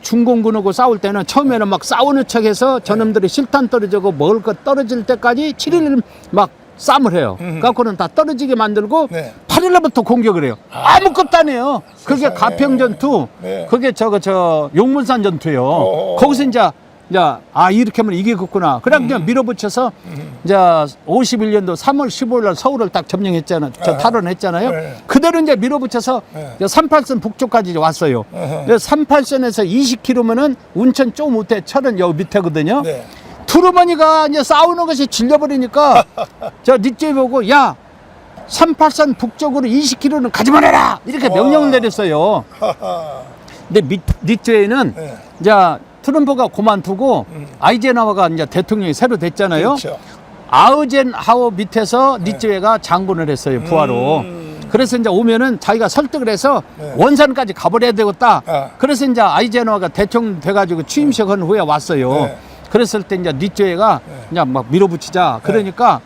B: 중공군하고 싸울 때는 처음에는 막 싸우는 척해서 저놈들이 실탄 떨어지고 먹을 것 떨어질 때까지 7일 막 싸움을 해요. 갖고는 다 떨어지게 만들고
A: 네.
B: 8일날부터 공격을 해요. 아무것도 안 해요. 그게
A: 세상에.
B: 가평 전투,
A: 네.
B: 그게 저 용문산 전투예요.
A: 어어.
B: 거기서 이제 이렇게 하면 이기겠구나. 그냥 그냥 밀어붙여서 이제 51년도 3월 15일 날 서울을 딱 점령했잖아요. 탈원했잖아요.
A: 네.
B: 그대로 이제 밀어붙여서
A: 네.
B: 38선 북쪽까지 왔어요.
A: 어허.
B: 38선에서 20km면은 운천 쪽 밑에 철은 여기 밑에거든요.
A: 네.
B: 두루머니가 이제 싸우는 것이 질려버리니까 저 니째 보고 38선 북쪽으로 20km는 가지 말아라 이렇게 명령을 내렸어요.
A: 하하.
B: 근데 니째에는
A: 네.
B: 이제 트럼프가 그만두고 아이젠하워가 이제 대통령이 새로 됐잖아요.
A: 그렇죠.
B: 아우젠하워 밑에서 니츠웨가 장군을 했어요, 부하로. 그래서 이제 오면은 자기가 설득을 해서
A: 네.
B: 원산까지 가버려야 되겠다.
A: 아.
B: 그래서 이제 아이젠하워가 대통령 돼가지고 취임식 한 후에 왔어요.
A: 네.
B: 그랬을 때 이제 니츠웨가 그냥 막 밀어붙이자. 그러니까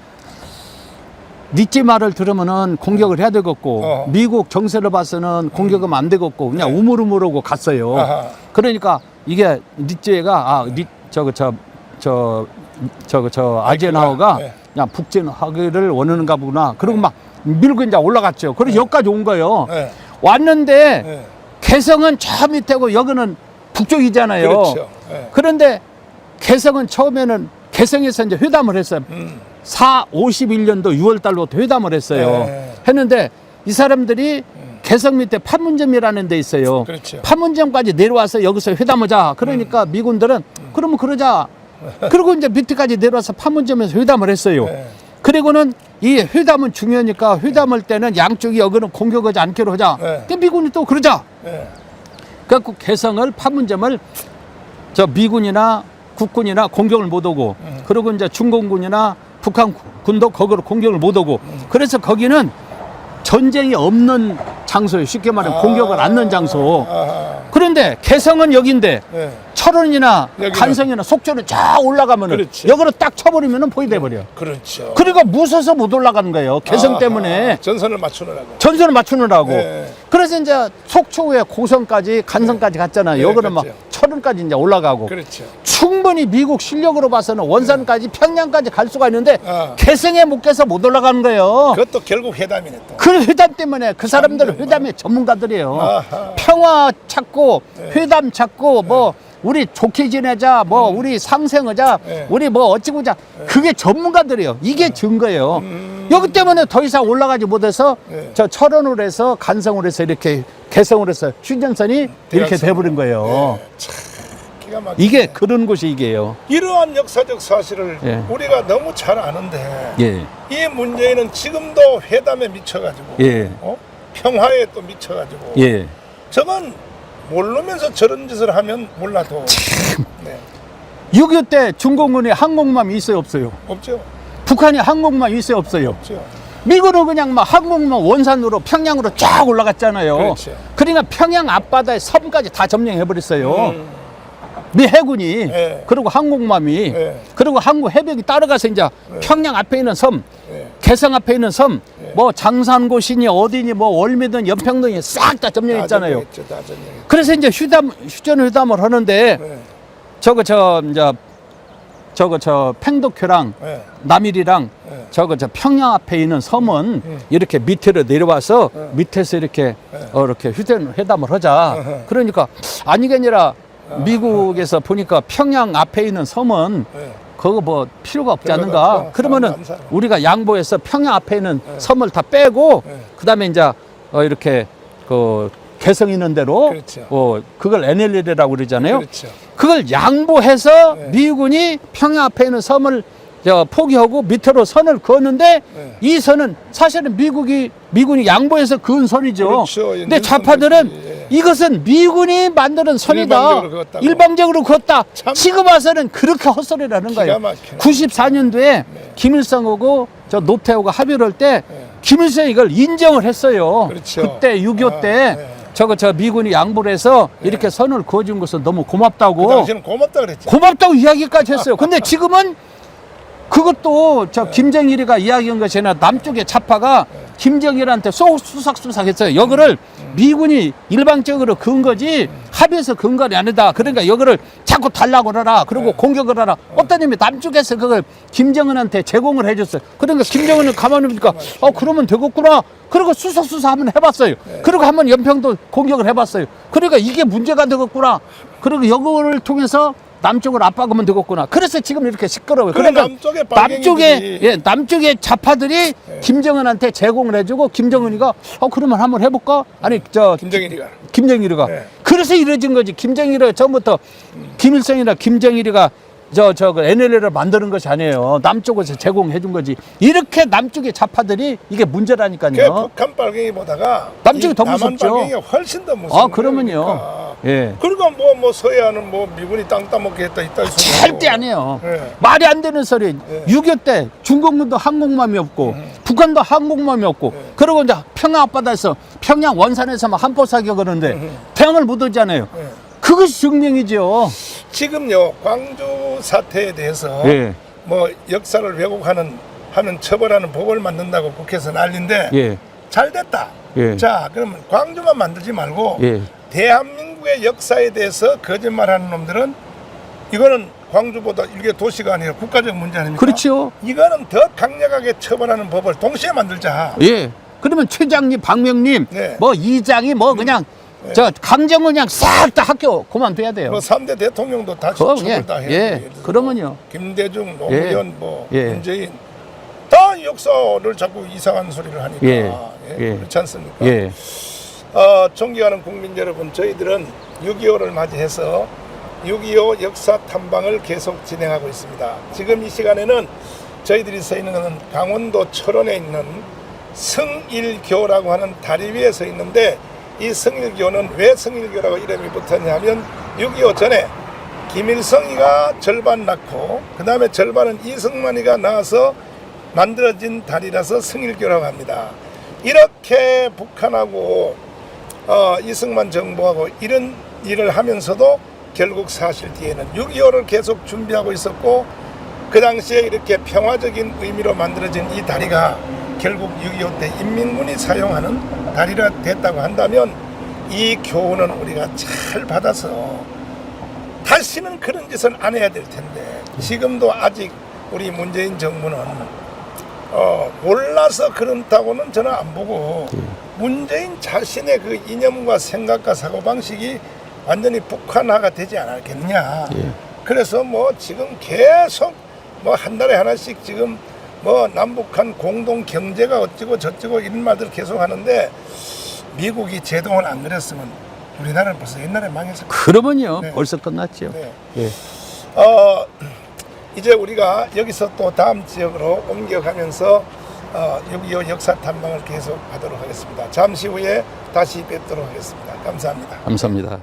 B: 니츠 말을 들으면은 공격을 해야 되겠고 미국 정세를 봐서는 공격하면 안 되겠고 그냥
A: 네.
B: 우물우물하고 갔어요.
A: 아하.
B: 그러니까 이게 니츠웨가 아이젠하워가
A: 네.
B: 그냥 북진하기를 원하는가 보구나. 그리고 막 밀고 이제 올라갔죠. 그래서 여기까지 온 거예요.
A: 네.
B: 왔는데
A: 네.
B: 개성은 저 밑에고 여기는 북쪽이잖아요.
A: 그렇죠. 네.
B: 그런데 개성은 처음에는 개성에서 이제 회담을 했어요. 51년도 6월 달부터 회담을 했어요.
A: 네.
B: 했는데 이 사람들이 개성 밑에 판문점이라는 데 있어요.
A: 그렇죠.
B: 판문점까지 내려와서 여기서 회담하자. 그러니까 미군들은 그러면 그러자. 그리고 이제 밑에까지 내려와서 판문점에서 회담을 했어요.
A: 네.
B: 그리고는 이 회담은 중요하니까 회담할 때는 양쪽이 여기는 공격하지 않기로 하자.
A: 네.
B: 근데 미군이 또 그러자.
A: 예.
B: 그래갖고 개성을 판문점을 저 미군이나 국군이나 공격을 못 오고 그리고 이제 중공군이나 북한군도 거기로 공격을 못 오고 그래서 거기는 전쟁이 없는 장소예요. 쉽게 말하면 공격을 않는 장소.
A: 아하.
B: 그런데 개성은 여기인데
A: 예.
B: 철원이나
A: 여기는.
B: 간성이나 속초는 쫙 올라가면은
A: 그렇지.
B: 여기로 딱 쳐버리면은 포위돼 버려.
A: 그렇죠.
B: 그러니까 무서워서 못 올라가는 거예요. 개성
A: 아하.
B: 때문에
A: 전선을 맞추느라고.
B: 전선을 맞추느라고.
A: 네.
B: 그래서 이제 속초에 고성까지 간성까지 갔잖아요.
A: 네,
B: 여기는 막
A: 그렇죠.
B: 철원까지 이제 올라가고.
A: 그렇죠.
B: 충분히 미국 실력으로 봐서는 원산까지 평양까지 갈 수가 있는데
A: 아.
B: 개성에 못 가서 못 올라가는 거예요.
A: 그것도 결국 회담이네 또.
B: 그 회담 때문에 그 사람들은
A: 정말.
B: 회담의 전문가들이에요.
A: 아하.
B: 평화 찾고
A: 네.
B: 회담 찾고 뭐 우리 좋게 지내자 뭐 우리 상생하자
A: 네.
B: 우리 뭐 어찌고자 그게 전문가들이에요. 이게 증거예요. 여기 때문에 더 이상 올라가지 못해서
A: 네.
B: 저 철원으로 해서 간성으로 해서 이렇게 개성으로 해서 휴전선이 이렇게
A: 대각선.
B: 돼버린 거예요.
A: 네. 참 기가 막히네.
B: 이게 그런 곳이 이게요.
A: 이러한 역사적 사실을
B: 예.
A: 우리가 너무 잘 아는데
B: 예,
A: 이 문재인은 지금도 회담에 미쳐가지고
B: 예,
A: 평화에 또 미쳐가지고
B: 예.
A: 저건 모르면서 저런 짓을 하면 몰라도 네.
B: 6.25 때 중공군이 항공모함이 있어요, 없어요?
A: 없죠.
B: 북한이 항공모함이 있어요, 없어요?
A: 없죠.
B: 미군은 그냥 막 항공모함 원산으로 평양으로 쫙 올라갔잖아요.
A: 그렇죠.
B: 그러니까 평양 앞바다에 섬까지 다 점령해버렸어요. 미 해군이
A: 예.
B: 그리고 항공모함이
A: 예.
B: 그리고 한국 해병이 따라가서 이제 평양 앞에 있는 섬
A: 예.
B: 개성 앞에 있는 섬 뭐 장산고시니 어디니 뭐 월미든 연평동이 싹 다 점령했잖아요.
A: 다 전쟁했죠.
B: 그래서 이제 휴전 회담을 하는데
A: 네.
B: 저 팽독회랑
A: 네.
B: 남일이랑
A: 네.
B: 저 평양 앞에 있는 섬은 이렇게 밑으로 내려와서 밑에서 이렇게 이렇게 휴전 회담을 하자. 그러니까 아니게 아니라 미국에서 보니까 평양 앞에 있는 섬은
A: 네.
B: 그거 뭐 필요가 없지
A: 필요가
B: 않는가?
A: 없다.
B: 그러면은
A: 사람.
B: 우리가 양보해서 평양 앞에 있는 섬을 다 빼고 그다음에 이제 이렇게 그 개성 있는 대로
A: 그렇죠.
B: 그걸 NLL이라고 그러잖아요.
A: 그렇죠.
B: 그걸 양보해서
A: 네.
B: 미군이 평양 앞에 있는 섬을 포기하고 밑으로 선을 그었는데
A: 네.
B: 이 선은 사실은 미군이 양보해서 그은 선이죠.
A: 그렇죠.
B: 근데 좌파들은
A: 예.
B: 이것은 미군이 만드는 선이다.
A: 일방적으로 그었다고.
B: 일방적으로 그었다.
A: 참.
B: 지금 와서는 그렇게 헛소리를 하는 거예요.
A: 막히네.
B: 94년도에 김일성하고 저 노태우가 합의를 할 때 김일성이 이걸 인정을 했어요.
A: 그렇죠.
B: 그때 6.25 때
A: 네.
B: 저 미군이 양보를 해서 이렇게 선을 그어준 것은 너무
A: 그
B: 고맙다고
A: 당시는 고맙다 그랬죠.
B: 고맙다고 이야기까지 했어요. 근데 지금은 그것도 저 김정일이가 이야기한 것이 아니라 남쪽의 좌파가 김정일한테 수삭수삭 했어요. 여기를 미군이 일방적으로 그은 거지 합의해서 그은 건 아니다. 그러니까 여기를 자꾸 달라고 하라. 그리고 공격을 하라. 어떤 놈이 남쪽에서 그걸 김정은한테 제공을 해줬어요. 그러니까 김정은은 가만히 보니까 그러면 되겠구나. 그리고 수삭수삭 한번 해봤어요. 그리고 한번 연평도 공격을 해봤어요. 그러니까 이게 문제가 되겠구나. 그리고 여거를 통해서 남쪽을 압박하면 되겠구나. 그래서 지금 이렇게 시끄러워요.
A: 그래,
B: 그러니까 남쪽의 좌파들이 김정은한테 제공을 해주고 김정은이가 그러면 한번 해볼까? 아니 김정일이가
A: 네.
B: 그래서 이루어진 거지. 김정일이 처음부터 김일성이나 김정일이가 그 NLL을 만드는 것이 아니에요. 남쪽에서 제공해 준 거지. 이렇게 남쪽의 좌파들이 이게 문제라니까요.
A: 북한 빨갱이 보다가
B: 남쪽이 더
A: 남한
B: 무섭죠.
A: 빨갱이가 훨씬 더 무서워.
B: 그러면요. 예.
A: 그러니까 뭐 서해안은 뭐 미군이 땅 따먹게 했다 이따 소리.
B: 절대 아니에요.
A: 네.
B: 말이 안 되는 소리. 6.25 때 중공군도 항공모함이 없고 북한도 항공모함이 없고 그리고 이제 평양 앞바다에서 평양 원산에서만 한포 사격하는데 태양을 못 오잖아요. 그것이 증명이죠.
A: 지금요 광주 사태에 대해서
B: 예.
A: 뭐 역사를 왜곡하는 하면 처벌하는 법을 만든다고 국회에서 난리인데
B: 예.
A: 잘 됐다.
B: 예.
A: 자 그러면 광주만 만들지 말고
B: 예.
A: 대한민국의 역사에 대해서 거짓말하는 놈들은 이거는 광주보다 이게 도시가 아니라 국가적 문제 아닙니까?
B: 그렇죠.
A: 이거는 더 강력하게 처벌하는 법을 동시에 만들자.
B: 예. 그러면 최장님, 박명님,
A: 네.
B: 뭐 이장이 뭐 그냥 강정은 그냥 싹 다 학교 그만둬야 돼요.
A: 뭐 3대 대통령도 다
B: 그럼,
A: 처벌 다 해야
B: 예.
A: 돼요.
B: 그러면요.
A: 김대중, 노무현, 뭐
B: 예.
A: 문재인 다 역사를 자꾸 이상한 소리를 하니까
B: 예. 예.
A: 그렇지 않습니까?
B: 예.
A: 존경하는 국민 여러분, 저희들은 6.25를 맞이해서 6.25 역사 탐방을 계속 진행하고 있습니다. 지금 이 시간에는 저희들이 서 있는 것은 강원도 철원에 있는 성일교라고 하는 다리 위에 서 있는데, 이 성일교는 왜 성일교라고 이름이 붙었냐면 6.25 전에 김일성이가 절반 낳고 그 다음에 절반은 이승만이가 낳아서 만들어진 다리라서 성일교라고 합니다. 이렇게 북한하고 이승만 정부하고 이런 일을 하면서도 결국 사실 뒤에는 6.25를 계속 준비하고 있었고, 그 당시에 이렇게 평화적인 의미로 만들어진 이 다리가 결국 6.25 때 인민군이 사용하는 다리가 됐다고 한다면, 이 교훈은 우리가 잘 받아서 다시는 그런 짓은 안 해야 될 텐데, 지금도 아직 우리 문재인 정부는 몰라서 그렇다고는 저는 안 보고, 문재인 자신의 그 이념과 생각과 사고방식이 완전히 북한화가 되지 않았겠냐. 그래서 뭐 지금 계속 뭐 한 달에 하나씩 지금 뭐 남북한 공동 경제가 어찌고 저찌고 이런 말들 계속 하는데, 미국이 제동을 안 그랬으면 우리나라는 벌써 옛날에 망했을 거예요.
B: 그러면요,
A: 네.
B: 벌써 끝났죠.
A: 네.
B: 예.
A: 이제 우리가 여기서 또 다음 지역으로 옮겨가면서 6.25 역사 탐방을 계속 하도록 하겠습니다. 잠시 후에 다시 뵙도록 하겠습니다. 감사합니다.
B: 감사합니다.